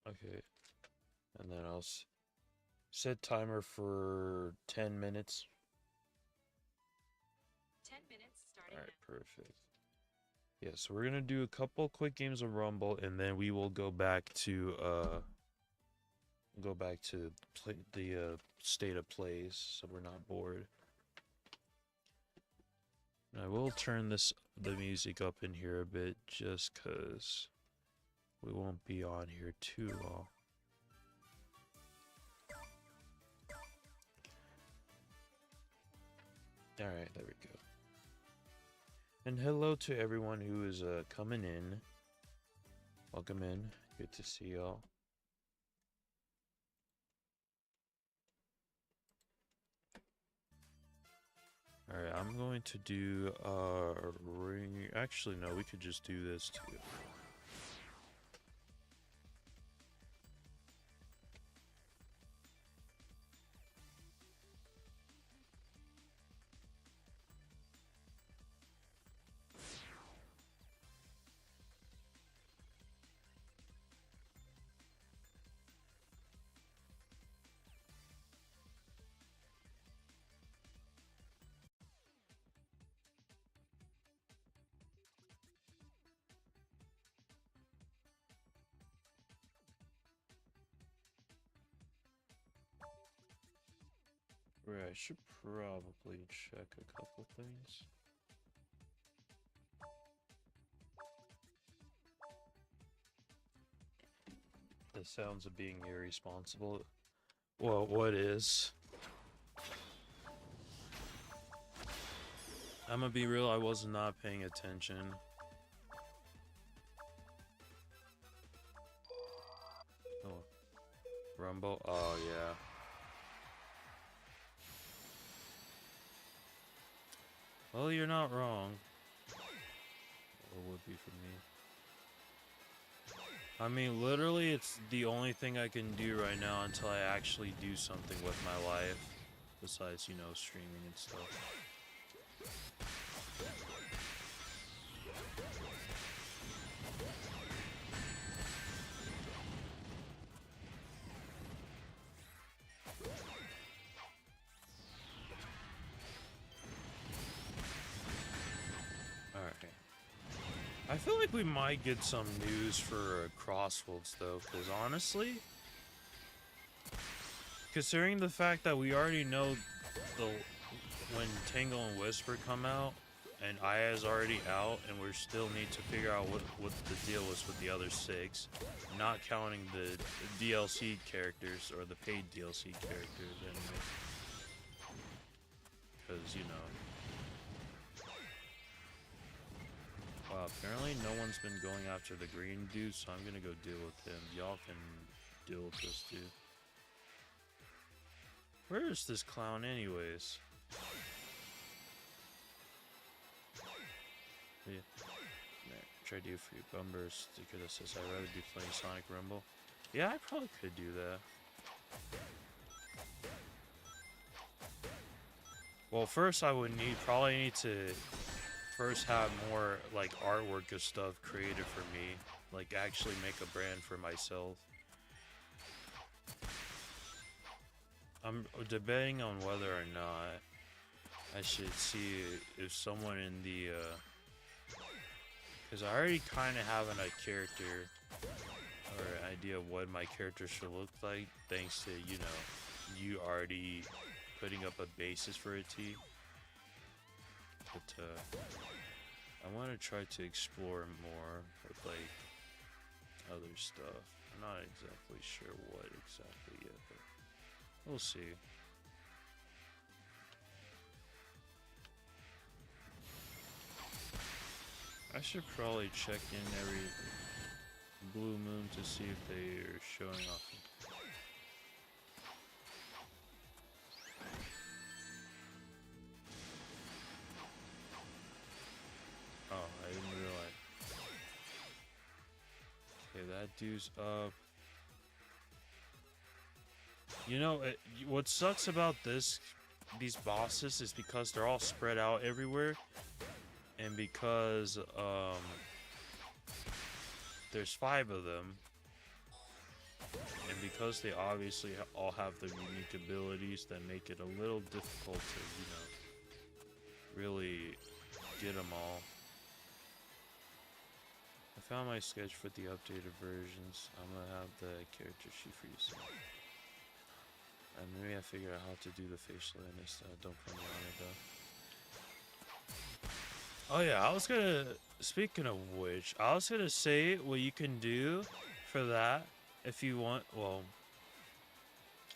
okay. And then I'll set timer for 10 minutes. 10 minutes starting. Alright, perfect. Yeah, so we're gonna do a couple quick games of Rumble, and then we will go back to the state of plays, so we're not bored. And I will turn the music up in here a bit, just cause we won't be on here too long. Alright, there we go. And hello to everyone who is coming in. Welcome in. Good to see y'all. Alright, I'm going to do ring. Actually, no, we could just do this too. Right, I should probably check a couple things. The sounds of being irresponsible. Well, what is? I'm gonna be real, I was not paying attention. Oh. Rumble? Oh, yeah. Well, you're not wrong. Or would be for me. I mean, literally, it's the only thing I can do right now until I actually do something with my life. Besides, you know, streaming and stuff. I feel like we might get some news for Crossworlds though, because honestly, considering the fact that we already know when Tangle and Whisper come out, and Aya's already out, and we still need to figure out what the deal was with the other 6, not counting the DLC characters or the paid DLC characters anyway, because you know. Wow, apparently no one's been going after the green dude, so I'm gonna go deal with him. Y'all can deal with this dude. Where is this clown anyways? Yeah. Try to do for you Bumber sticker that says I'd rather be playing Sonic Rumble. Yeah, I probably could do that. Well, first I would probably need to first have more like artwork of stuff created for me, like actually make a brand for myself. I'm debating on whether or not I should see if someone in the because I already kind of have a character or idea of what my character should look like, thanks to, you know, you already putting up a basis for a T. But I want to try to explore more with like other stuff. I'm not exactly sure what exactly yet, but we'll see. I should probably check in every blue moon to see if they are showing off. Oh, I didn't realize. Okay, that dude's up. You know, what sucks about these bosses is because they're all spread out everywhere. And because there's 5 of them, and because they obviously all have their unique abilities that make it a little difficult to, you know, really get them all. I found my sketch for the updated versions. I'm gonna have the character sheet for you soon. And maybe I figured out how to do the facial in this. Don't put me on it though. Oh yeah, I was gonna, speaking of which, I was gonna say what you can do for that if you want. Well,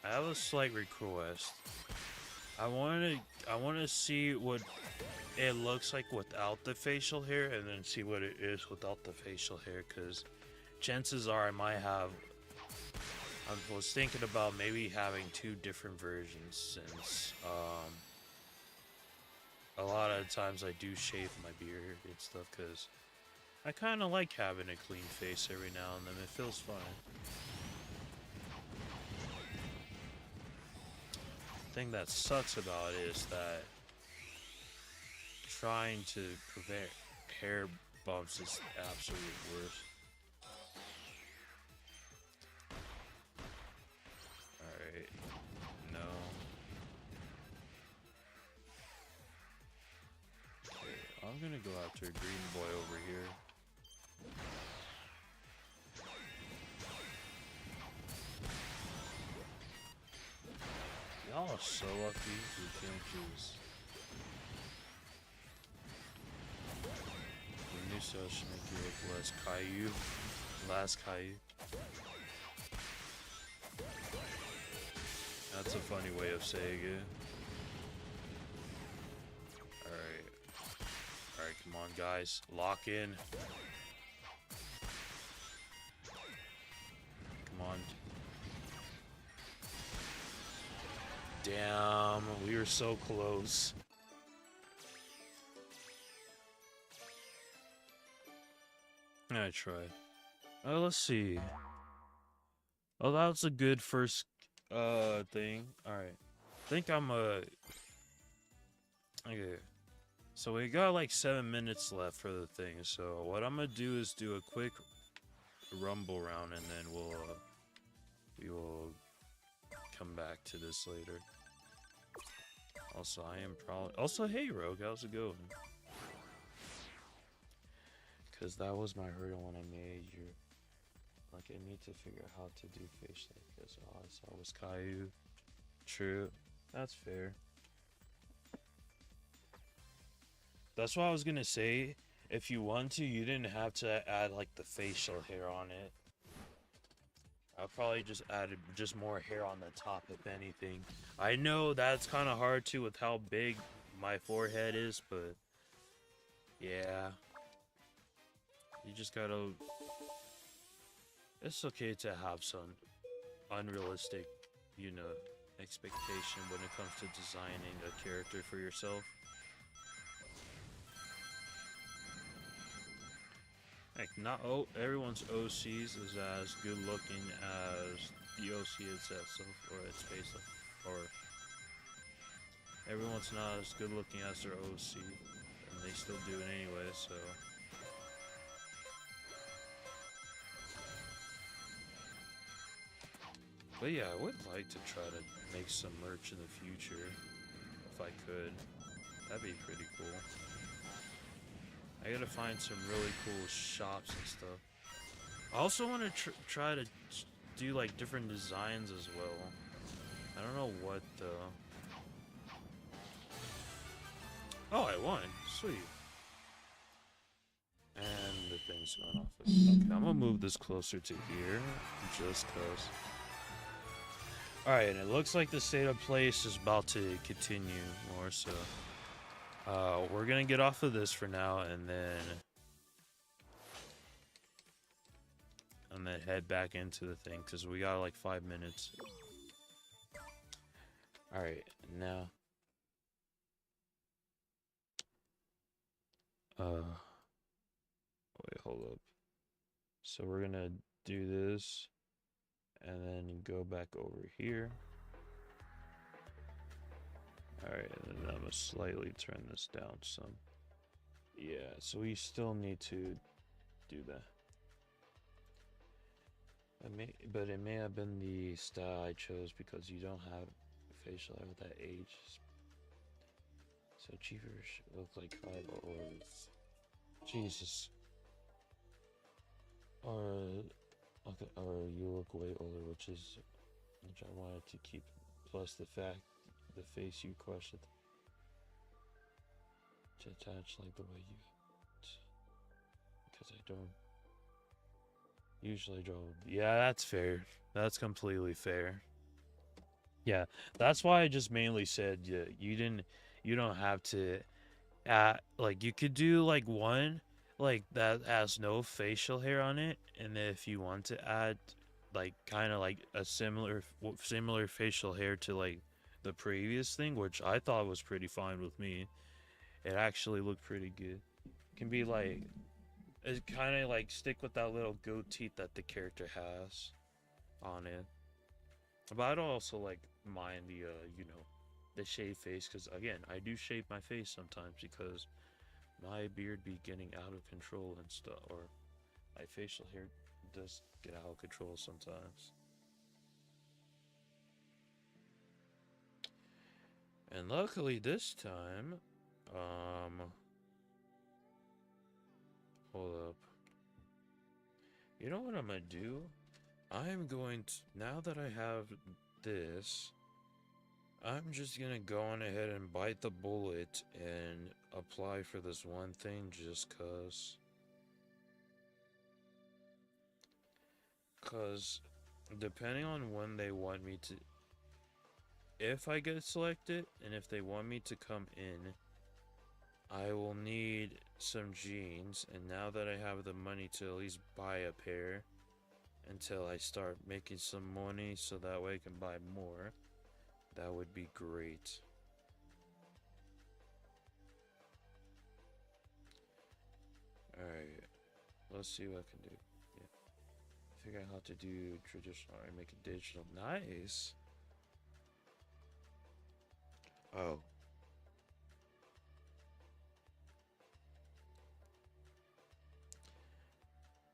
I have a slight request. I wanna see what it looks like without the facial hair, and then see what it is without the facial hair, because chances are I might have, I was thinking about maybe having 2 different versions, since a lot of times I do shave my beard and stuff, because I kind of like having a clean face every now and then. It feels fun. The thing that sucks about it is that trying to prevent hair bumps is absolutely worse. Alright. No. Okay, I'm gonna go after Green Boy over here. Y'all are so lucky we can't choose. The new cell should make you look less Caillou. Last Caillou. That's a funny way of saying it. Alright. Alright, come on guys. Lock in. Come on. Damn, we were so close. I tried. Let's see. Oh, that was a good first thing. Alright. I think I'm okay. So we got like 7 minutes left for the thing. So what I'm gonna do is do a quick rumble round, and then we will come back to this later. Also, I am probably also, hey Rogue, how's it going? Because that was my hurdle when I made your, like, I need to figure out how to do facial, because all I saw was Caillou. True, that's fair. That's what I was gonna say. If you want to, you didn't have to add like the facial hair on it. I'll probably just add just more hair on the top, if anything. I know that's kind of hard too with how big my forehead is, but yeah. You just gotta... It's okay to have some unrealistic, you know, expectation when it comes to designing a character for yourself. Like, not everyone's OCs is as good looking as the OC itself, or its face, or everyone's not as good looking as their OC, and they still do it anyway, so. But yeah, I would like to try to make some merch in the future, if I could. That'd be pretty cool. I gotta find some really cool shops and stuff. I also want to try to do like different designs as well. I don't know what though. Oh, I won. Sweet. And the thing's going off. Okay, I'm gonna move this closer to here, just cause. Alright, and it looks like the state of place is about to continue more, so. We're gonna get off of this for now, and then head back into the thing, because we got like 5 minutes. Alright, now. Wait, hold up. So we're gonna do this, and then go back over here. Alright, and then I'm gonna slightly turn this down some. Yeah, so we still need to do that. But it may have been the style I chose because you don't have facial hair with that age. So Cheevers look like 5 or Jesus. Or okay, or you look way older, which I wanted to keep. Plus the fact, the face you questioned to attach like the way you, because I don't usually draw. Yeah, that's fair. That's completely fair. Yeah, that's why I just mainly said you don't have to add, like you could do like one like that has no facial hair on it, and if you want to add like kind of like a similar facial hair to like the previous thing, which I thought was pretty fine with me, it actually looked pretty good. It can be like, it kind of like stick with that little goat teeth that the character has on it. But I don't also like mind the you know, the shaved face, because again I do shave my face sometimes because my beard be getting out of control and stuff, or my facial hair does get out of control sometimes. And luckily this time, hold up. You know what I'm gonna do? I'm going to, now that I have this, I'm just gonna go on ahead and bite the bullet and apply for this one thing just cause depending on when they want me to, if I get selected and if they want me to come in, I will need some jeans, and now that I have the money to at least buy a pair until I start making some money so that way I can buy more, that would be great. Alright, let's see what I can do. Yeah. Figure out how to do traditional and make it digital. Nice. Oh.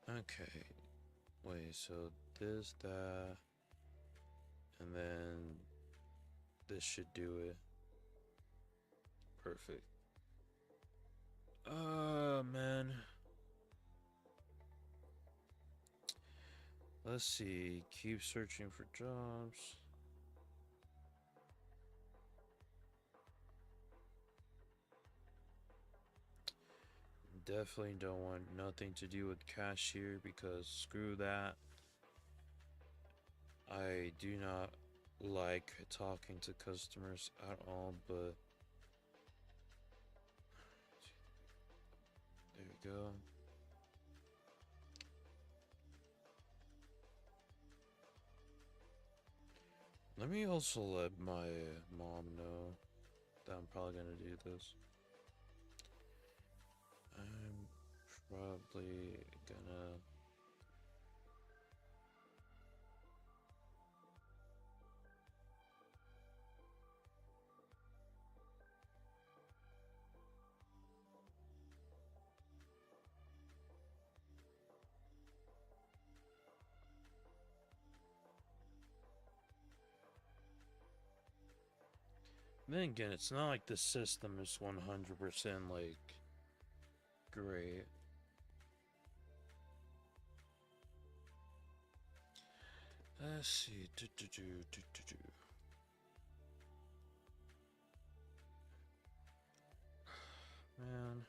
Okay. Wait, so this, that, and then this should do it. Perfect. Man. Let's see. Keep searching for jobs. Definitely don't want nothing to do with cashier because screw that. I do not like talking to customers at all, but there we go. Let me also let my mom know that I'm probably gonna do this. I'm probably gonna then again, it's not like the system is 100% like great. Let's see. Man.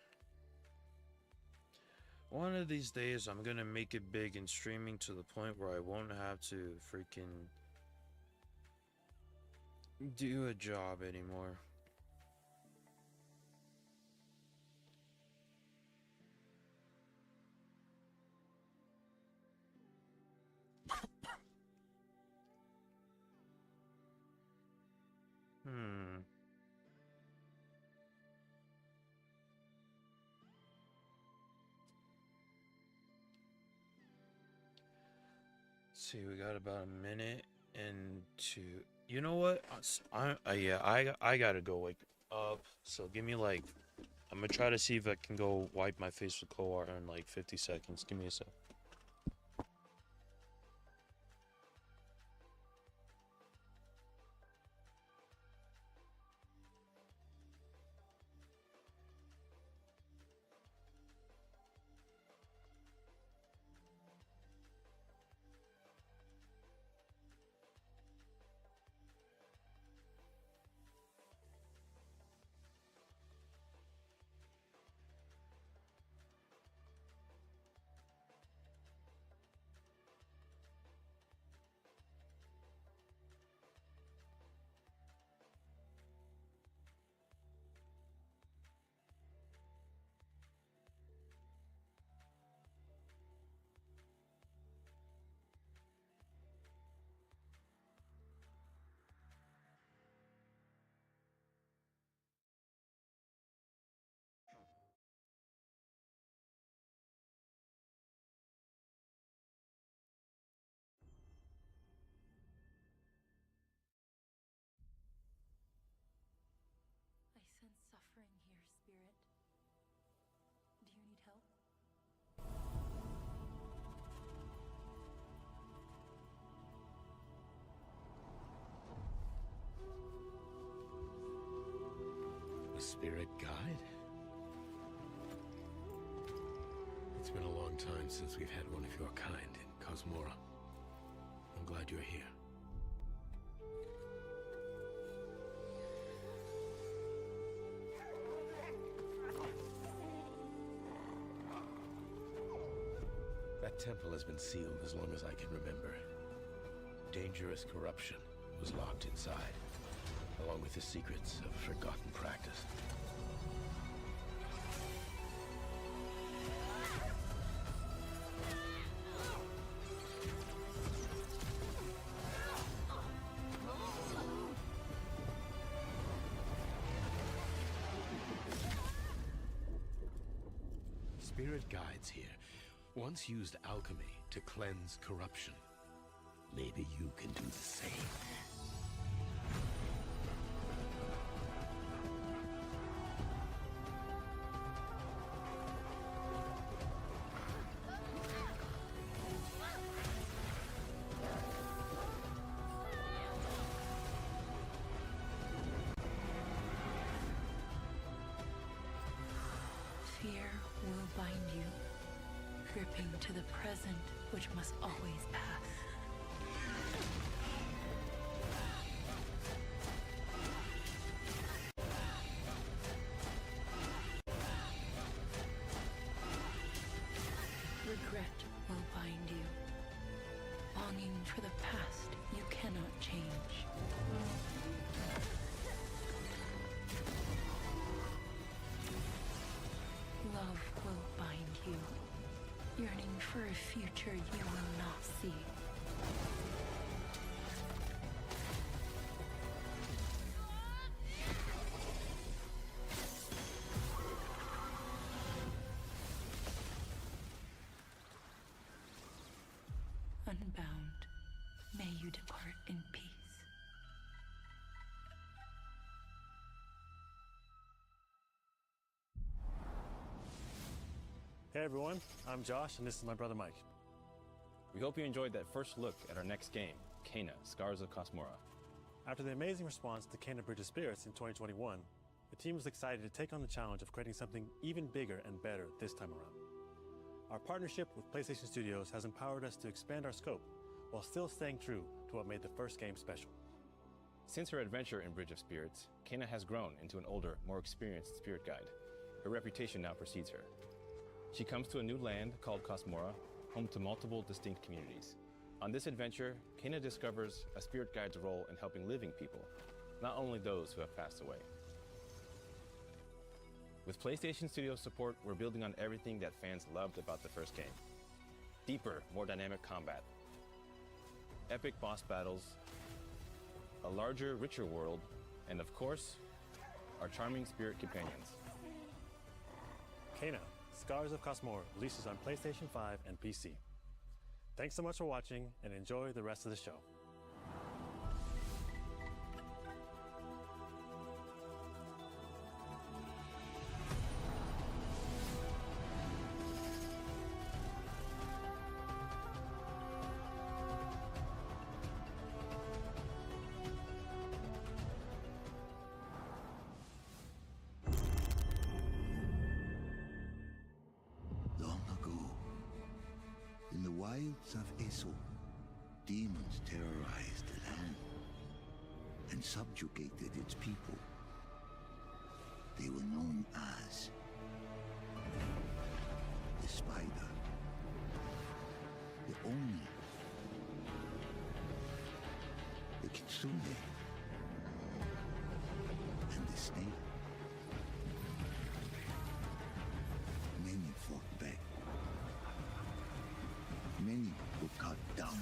One of these days, I'm gonna make it big in streaming to the point where I won't have to freaking do a job anymore. See, we got about a minute and two. You know what? I gotta go wake up. So give me like, I'm gonna try to see if I can go wipe my face with cold water in like 50 seconds. Give me a sec. I sense suffering here, Spirit. Do you need help? A spirit guide? It's been a long time since we've had one of your kind in Cosmora. I'm glad you're here. That temple has been sealed as long as I can remember. Dangerous corruption was locked inside, along with the secrets of a forgotten practice. Spirit guides here once used alchemy to cleanse corruption. Maybe you can do the same. Fear will bind you, gripping to the present, which must always pass. Regret will bind you, longing for the past you cannot change. Love will bind you, yearning for a future you will not see. Unbound, may you depart in peace. Hey everyone, I'm Josh and this is my brother Mike. We hope you enjoyed that first look at our next game, Kena, Scars of Cosmora. After the amazing response to Kena Bridge of Spirits in 2021, the team was excited to take on the challenge of creating something even bigger and better this time around. Our partnership with PlayStation Studios has empowered us to expand our scope while still staying true to what made the first game special. Since her adventure in Bridge of Spirits, Kena has grown into an older, more experienced spirit guide. Her reputation now precedes her. She comes to a new land called Cosmora, home to multiple distinct communities. On this adventure, Kena discovers a spirit guide's role in helping living people, not only those who have passed away. With PlayStation Studios support, we're building on everything that fans loved about the first game. Deeper, more dynamic combat, epic boss battles, a larger, richer world, and of course, our charming spirit companions. Kena, Scars of Cosmora releases on PlayStation 5 and PC. Thanks so much for watching, and enjoy the rest of the show. Long ago, in the wilds of Eso, demons terrorized the land and subjugated its people. They were known as the Spider, the Oni, the Kitsune, and the Snake. Many fought back. Many were cut down.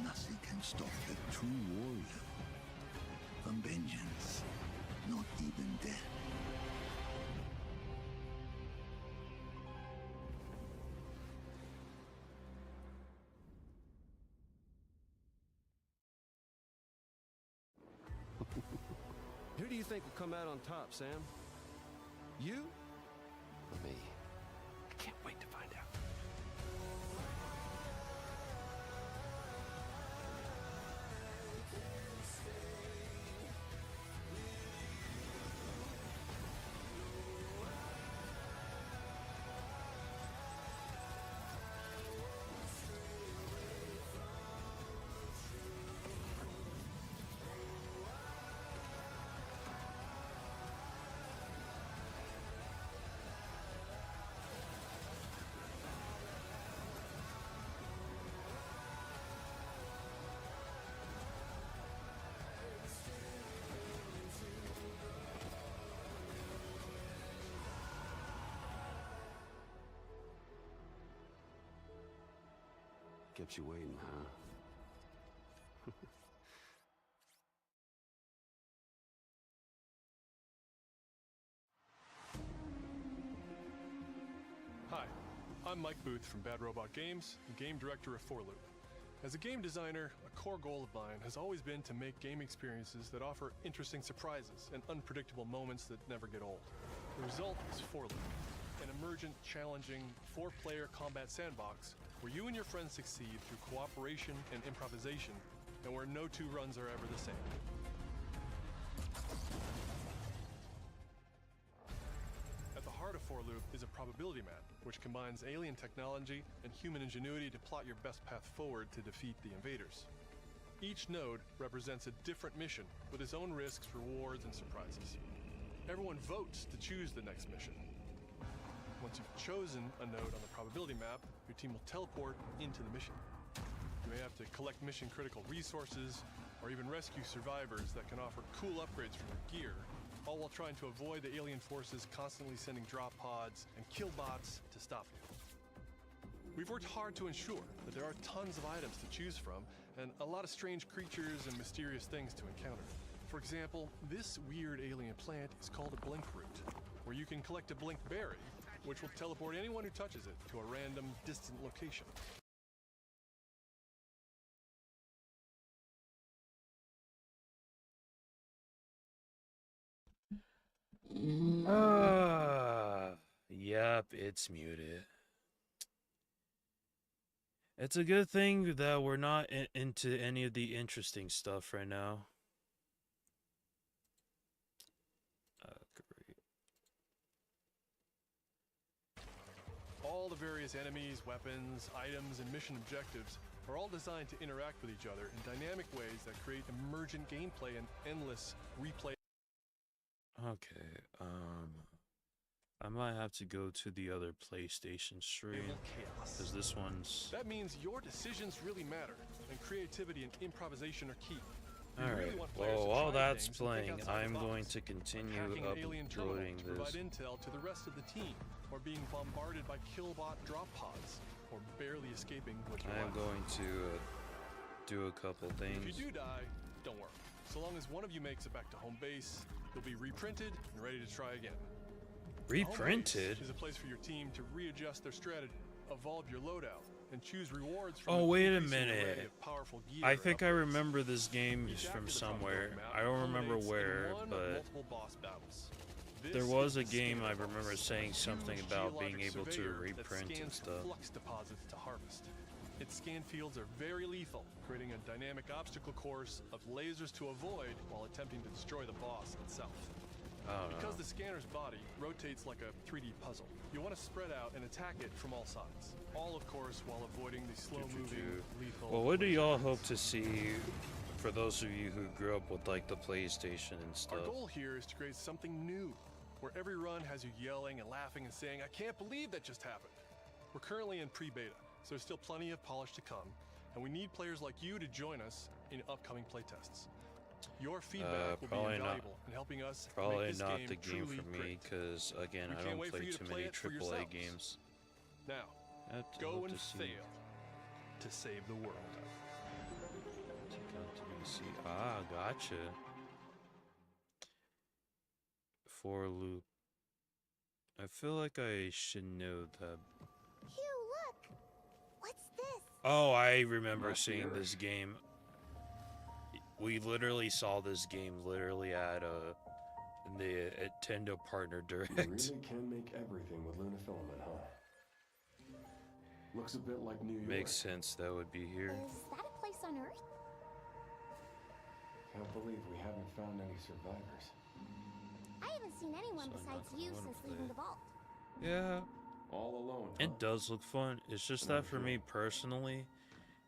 Nothing can stop a true warrior from vengeance, not even death. Who do you think will come out on top, Sam? You or me? I can't wait to find out. Kept you waiting, huh? Hi, I'm Mike Booth from Bad Robot Games, and game director of 4Loop. As a game designer, a core goal of mine has always been to make game experiences that offer interesting surprises and unpredictable moments that never get old. The result is 4Loop, an emergent, challenging, 4-player combat sandbox where you and your friends succeed through cooperation and improvisation, and where no two runs are ever the same. At the heart of 4Loop is a probability map, which combines alien technology and human ingenuity to plot your best path forward to defeat the invaders. Each node represents a different mission with its own risks, rewards, and surprises. Everyone votes to choose the next mission. Once you've chosen a node on the probability map, your team will teleport into the mission. You may have to collect mission-critical resources, or even rescue survivors that can offer cool upgrades from your gear, all while trying to avoid the alien forces constantly sending drop pods and kill bots to stop you. We've worked hard to ensure that there are tons of items to choose from, and a lot of strange creatures and mysterious things to encounter. For example, this weird alien plant is called a blink root, where you can collect a blink berry, which will teleport anyone who touches it to a random, distant location. Yep, it's muted. It's a good thing that we're not into any of the interesting stuff right now. Great. All the various enemies, weapons, items, and mission objectives are all designed to interact with each other in dynamic ways that create emergent gameplay and endless replay. Okay, I might have to go to the other PlayStation stream, because this one's... That means your decisions really matter, and creativity and improvisation are key. Alright, well, while that's playing, I'm going to continue uploading to provide this. intel to the rest of the team, or being bombarded by killbot drop pods, or barely escaping what you're I'm going to do a couple things. If you do die, don't worry. So long as one of you makes it back to home base, you'll be reprinted and ready to try again. Reprinted? Home base is a place for your team to readjust their strategy, evolve your loadout, and choose rewards from Oh, an wait a increasing array minute. of powerful gear I think I upgrades. remember this game from somewhere. I don't remember where, but Multiple boss battles. there was a game I remember saying something about being able to Surveyor that reprint and scans stuff. flux deposits to harvest. Its scan fields are very lethal, creating a dynamic obstacle course of lasers to avoid while attempting to destroy the boss itself. Because the scanner's body rotates like a 3D puzzle, you want to spread out and attack it from all sides. All, of course, while avoiding the slow-moving, lethal... Well, what do y'all hope to see for those of you who grew up with like the PlayStation and stuff? Our goal here is to create something new, where every run has you yelling and laughing and saying, "I can't believe that just happened." We're currently in pre-beta, so there's still plenty of polish to come, and we need players like you to join us in upcoming playtests. Your feedback will be invaluable in helping us Probably make this not game the game truly for me, great. because again, We I can't don't wait for play you to too play many it for AAA yourselves. games. Now, I have to go hope and to see. fail to save the world. Take out to BC. Ah, gotcha. For loop. I feel like I should know that. Hugh, look! What's this? Oh, I remember seeing this game. We literally saw this game literally at the Nintendo Partner Direct. You really can make everything with Lunafilament, huh? Looks a bit like New York. Makes sense that would be here. Is that a place on Earth? Can't believe we haven't found any survivors. I haven't seen anyone So I'm besides not gonna you wanna since play leaving it. the vault. Yeah. All alone, huh? It does look fun. It's just that for me personally,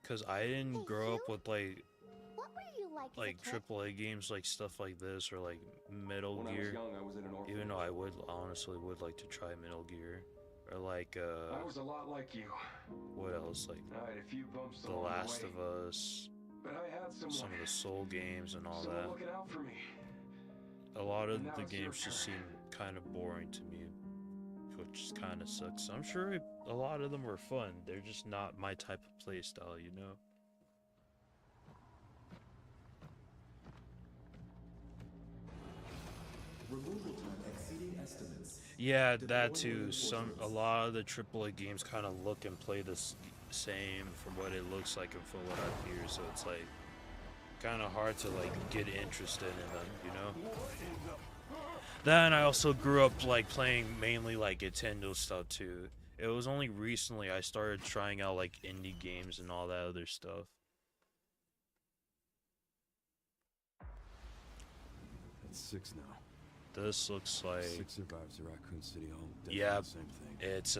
because I didn't grow up with like What were you like as a kid? AAA games like stuff like this or like Metal When I was Gear. young, I was in an orphanage. Even though I would honestly would like to try Metal Gear or like I was a lot like you. what else, like I had a few bumps The along Last the way, of Us, but I had some someone, of the Soul games and all someone that. looking out for me. A lot of And now the it's your games just turn. seem kind of boring to me, which kind of sucks. I'm sure a lot of them were fun. They're just not my type of play style, you know? Removal time exceeding estimates. Yeah, that too. A lot of the AAA games kind of look and play the same from what it looks like and from what I hear. So it's like kind of hard to like get interested in them, you know. Then I also grew up like playing mainly like Nintendo stuff too. It was only recently I started trying out like indie games and all that other stuff. It's 6 now. This looks like 6 survivors of Raccoon City Hall. Definitely yeah, the same thing. it's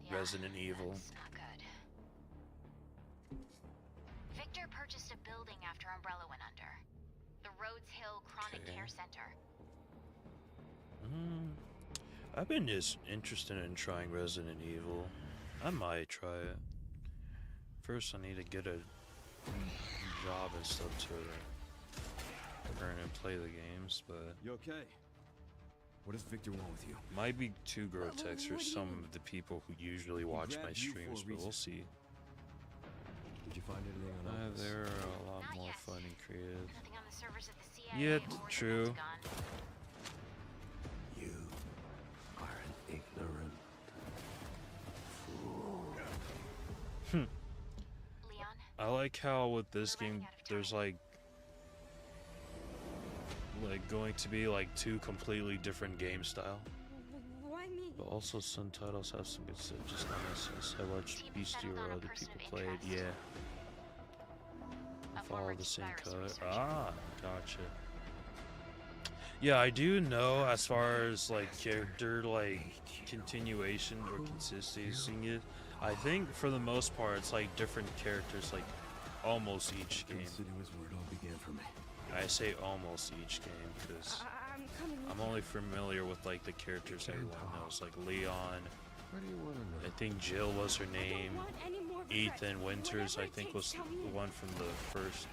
Resident Evil. Not good. Victor purchased a building after Umbrella went under. The Rhodes Hill Chronic Care Center. I've been just interested in trying Resident Evil. I might try it. First, I need to get a job and stuff to earn and play the games, but You okay? What does Victor want with you? might be too grotesque for some of the people who usually watch my grabbed you for a streams, but we'll reason. see. Did you find anything on Elvis? They're a lot more fun and creative. Nothing on the servers of the CIA Yeah, or the true. Pentagon. You are an ignorant fool. Leon, I like how with this game, there's like like going to be like two completely different game style. Why me? But also some titles have some good stuff, just not necessarily. I watched Beastie or other people play it, yeah. Follow the same color. Ah, gotcha. Yeah, I do know as far as like character like continuation or consistency it. I think for the most part it's like different characters like almost each game. I say almost each game because I'm only familiar with like the characters everyone knows, like Leon. I think Jill was her name. Ethan Winters I think was the one from the first,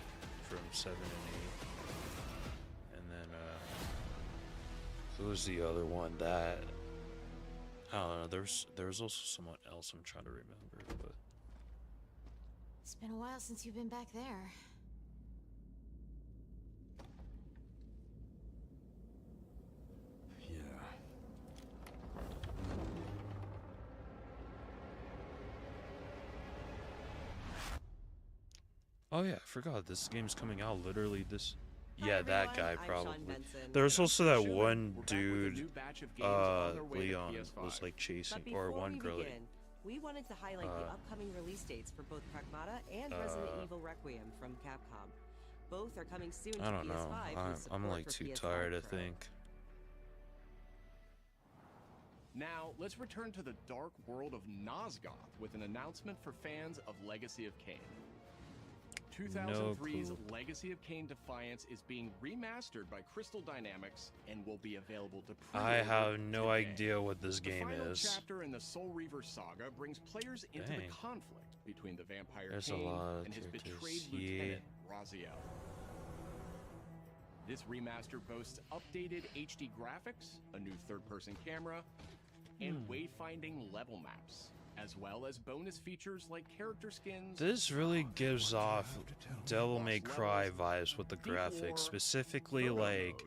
from 7 and 8. And then who was the other one? That I don't know. There's also someone else I'm trying to remember, but It's been a while since you've been back there. oh yeah, I forgot this game's coming out literally this. Hi Yeah, that everyone, guy I'm Sean probably. Benson. There's also that Sure, one we're back with a new dude, batch of games on their way to Leon PS5. was like chasing, But or before one we girl. begin, we wanted to highlight the uh, upcoming release dates for both Pragmata and Resident uh, Evil Requiem from Capcom. Both are coming soon to I don't PS5 know. with I'm support like for too PS5 tired, I Pro. think. Now, let's return to the dark world of Nosgoth with an announcement for fans of Legacy of Kain. 2003's clue. Legacy of Kain Defiance is being remastered by Crystal Dynamics and will be available to pre-order I have no today. idea what this game The final is. chapter in the Soul Reaver saga brings players into the Dang. conflict between the vampire There's a Kain lot of and his characters. betrayed Yeah. lieutenant, Raziel. This remaster boasts updated HD graphics, a new third-person camera, and wayfinding level maps, as well as bonus features like character skins. This really gives off Devil May Cry vibes with the graphics, specifically like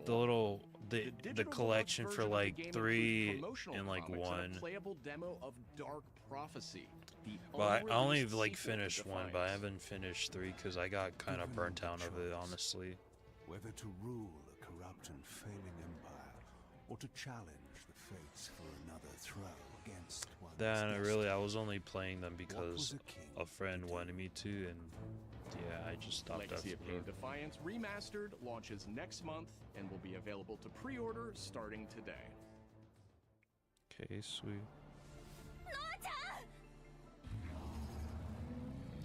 the little the collection for like 3 and like 1. Playable demo of Dark Prophecy. The But I only unreleased like sequel to finished 1, but I haven't finished 3 because I got kind of burnt out of it, honestly. Whether to rule a corrupt and failing empire, or to challenge the fates for another throw against one's Then destiny. I was only playing them because was a king a friend wanted me to, and yeah, I just stopped Legacy after of Kain Defiance Remastered launches next month and will be available to pre-order starting today. Okay, sweet.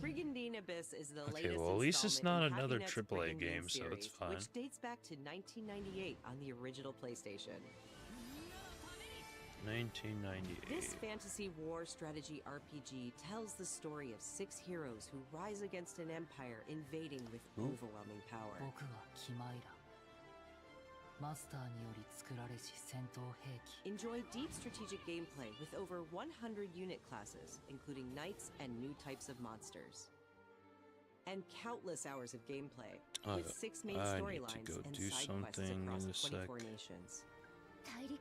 Brigandine Abyss is the Okay, latest well, at least it's installment in not another Happy Net's AAA Brigandine game, so it's series, fine. Which dates back to 1998 on the original PlayStation. 1998. This fantasy war strategy RPG tells the story of 6 heroes who rise against an empire invading with overwhelming power. 僕はキマイラ。マスターにより作られし戦闘兵器。 Enjoy deep strategic gameplay with over 100 unit classes, including knights and new types of monsters. And countless hours of gameplay, with 6 main I need to storylines go and do side quests something across in a sec. 24 nations.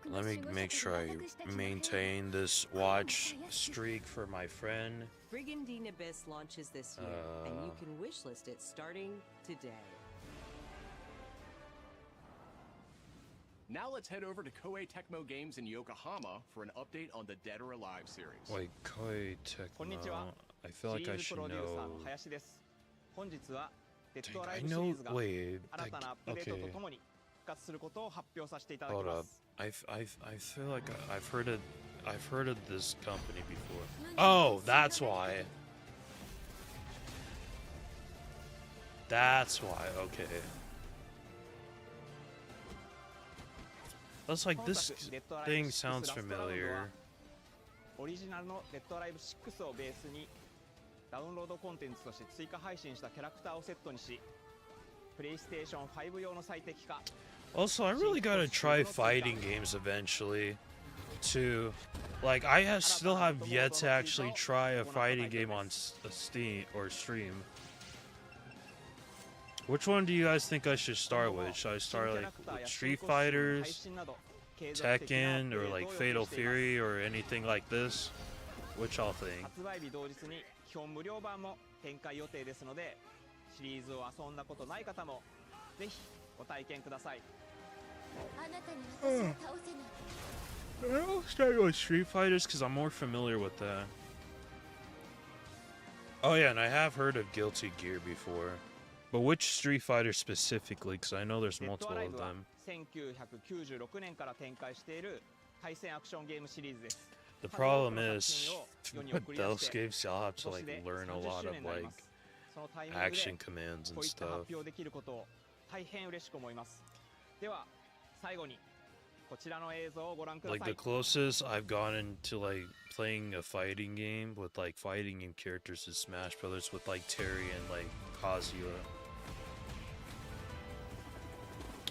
Let me make sure I maintain this watch streak for my friend. Brigandine Abyss launches this year, and you can wishlist it starting today. Now let's head over to Koei Tecmo Games in Yokohama for an update on the Dead or Alive series. Wait, Koei Tecmo. I feel like I should know. 林です。本日はデッドアラ I イブシリ know. ーズが Wait. 新たなアップデートと Okay. ともに復活することを発表させていただき Hold ま up. す。 I feel like I've heard of this company before. Oh, that's why. That's why. Okay. That's like this thing sounds familiar. オリジナルのデッドアライブ6をベースにダウンロードコンテンツとして追加配信したキャラクターをセットにし、プレイステーション5用の最適化。 Also, I really gotta try fighting games eventually, too. Like, still have yet to actually try a fighting game on Steam or stream. Which one do you guys think I should start with? Should I start like with Street Fighters, Tekken, or like Fatal Fury, or anything like this? Which y'all think? 発売日同日に基本無料版も展開予定ですので、シリーズを遊んだことない方もぜひご体験ください。あなたに私を倒せない。 I'll start with Street Fighters because I'm more familiar with that. Oh yeah, and I have heard of Guilty Gear before. But which Street Fighter specifically? Because I know there's multiple of them. 1996年から展開している対戦アクションゲームシリーズです。 The problem is, with those games, y'all have to like learn a lot of like action commands and stuff. 大変嬉しく思います。では最後にこちらの映像をご覧ください。 Like the closest I've gotten to like playing a fighting game with like fighting game characters is Smash Brothers with like Terry and like Kazuya.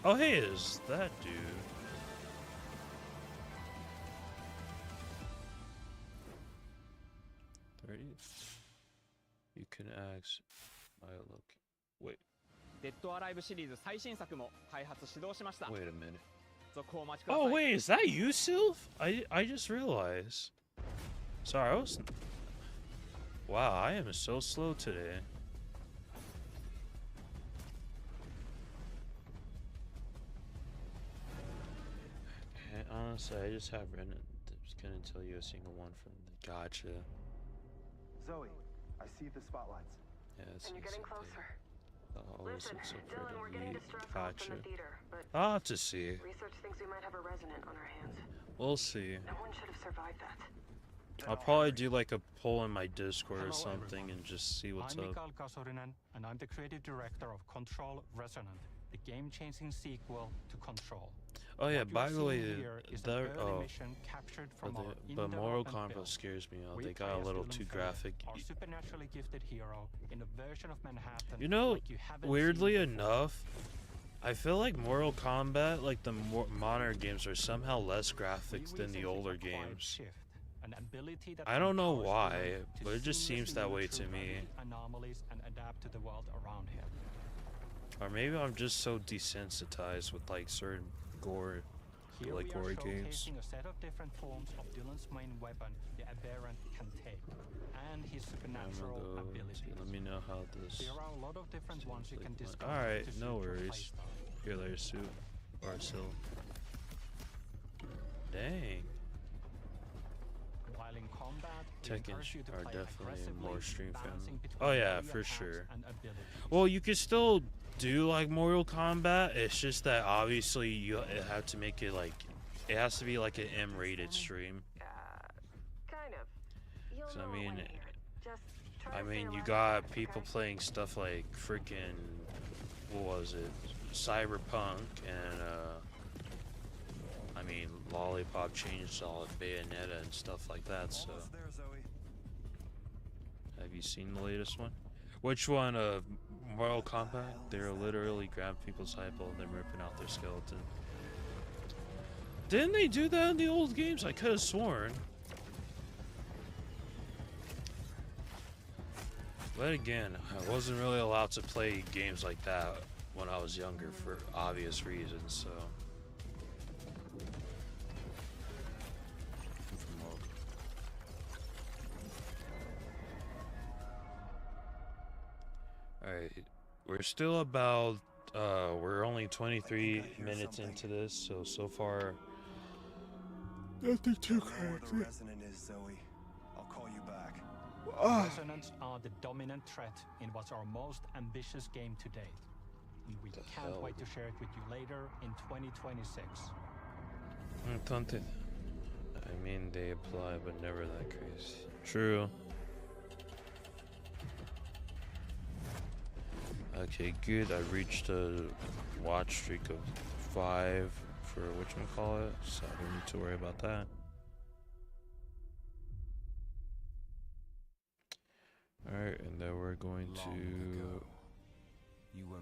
Oh hey, is that dude? You can ask my look. Wait. デッドアライブシリーズ最新作も開発始動しました。 Wait a minute. 続報お待ちください。 Oh wait, is that you, Sylph? I just realized. Sorry, I was. Wow, I am so slow today. And honestly, I just have Reddit. Just couldn't tell you a single one from the gotcha. Zoe, I see the spotlights. Yeah, it's and you're getting closer. Oh, this Listen, looks so Dylan, we're getting pretty. distress calls Gotcha. from the theater, but I'll have to see. research thinks we might have a resident on our hands. We'll see. No one should have survived that. I'll probably do like a poll in my Discord or something and just see what's I'm up. Mikael Kasurinen, and I'm the creative director of Control Resonant, the game-changing sequel to Control. Oh yeah, What you by are the way, seeing here is an there. early Oh, mission captured from but, our but Mortal in-development Kombat build. scares me out. We They play got a as little Dylan too Fair, graphic. our supernaturally gifted hero in a version of Manhattan. You know, like you haven't weirdly seen before. enough, I feel like Mortal Kombat, like the more modern games, are somehow less graphics than the older games. Shift, an ability that I don't know empowers why, Dylan to but it just seems seamlessly that move way through to me. minute anomalies and adapt to the world around him. Or maybe I'm just so desensitized with like certain gore, Here like we are gory games. showcasing a set of different forms of Dylan's main weapon, the Aberrant can take, and his supernatural abilities. Let me know how this. There are a lot of different ones you can discover. Alright, to no suit your worries. playstyle. Here, there's suit. Or Sil. Dang. While in combat, we Tekken encourage you to are play definitely aggressively, more stream balancing friendly. between Oh yeah, melee for attacks sure. and abilities. Well, you can still do like Mortal Kombat. It's just that obviously you have to make it like it has to be like an M-rated stream. Kind of. You'll 'Cause know I it when mean, you hear it. Just try I to stay mean, you alive got first, people okay? playing stuff like freaking what was it, Cyberpunk, and I mean, Lollipop Chainsaw, Bayonetta, and stuff like that. So, have you seen the latest one? Which one? Mortal Kombat? They're literally grabbing people's eyeball and then ripping out their skeleton. Didn't they do that in the old games? I could have sworn. But again, I wasn't really allowed to play games like that when I was younger for obvious reasons, so. Alright, we're still about, we're only 23 minutes into this, so far, nothing too crazy. The resonant is, Zoe. I'll call you back. Resonants are the dominant threat in what's our most ambitious game to date. And we can't wait to share it with you later in 2026. I mean, they apply, but never that crazy. True. Okay, good. I reached a watch streak of 5 for whatchamacallit, so I don't need to worry about that. Alright, and then we're going to... You were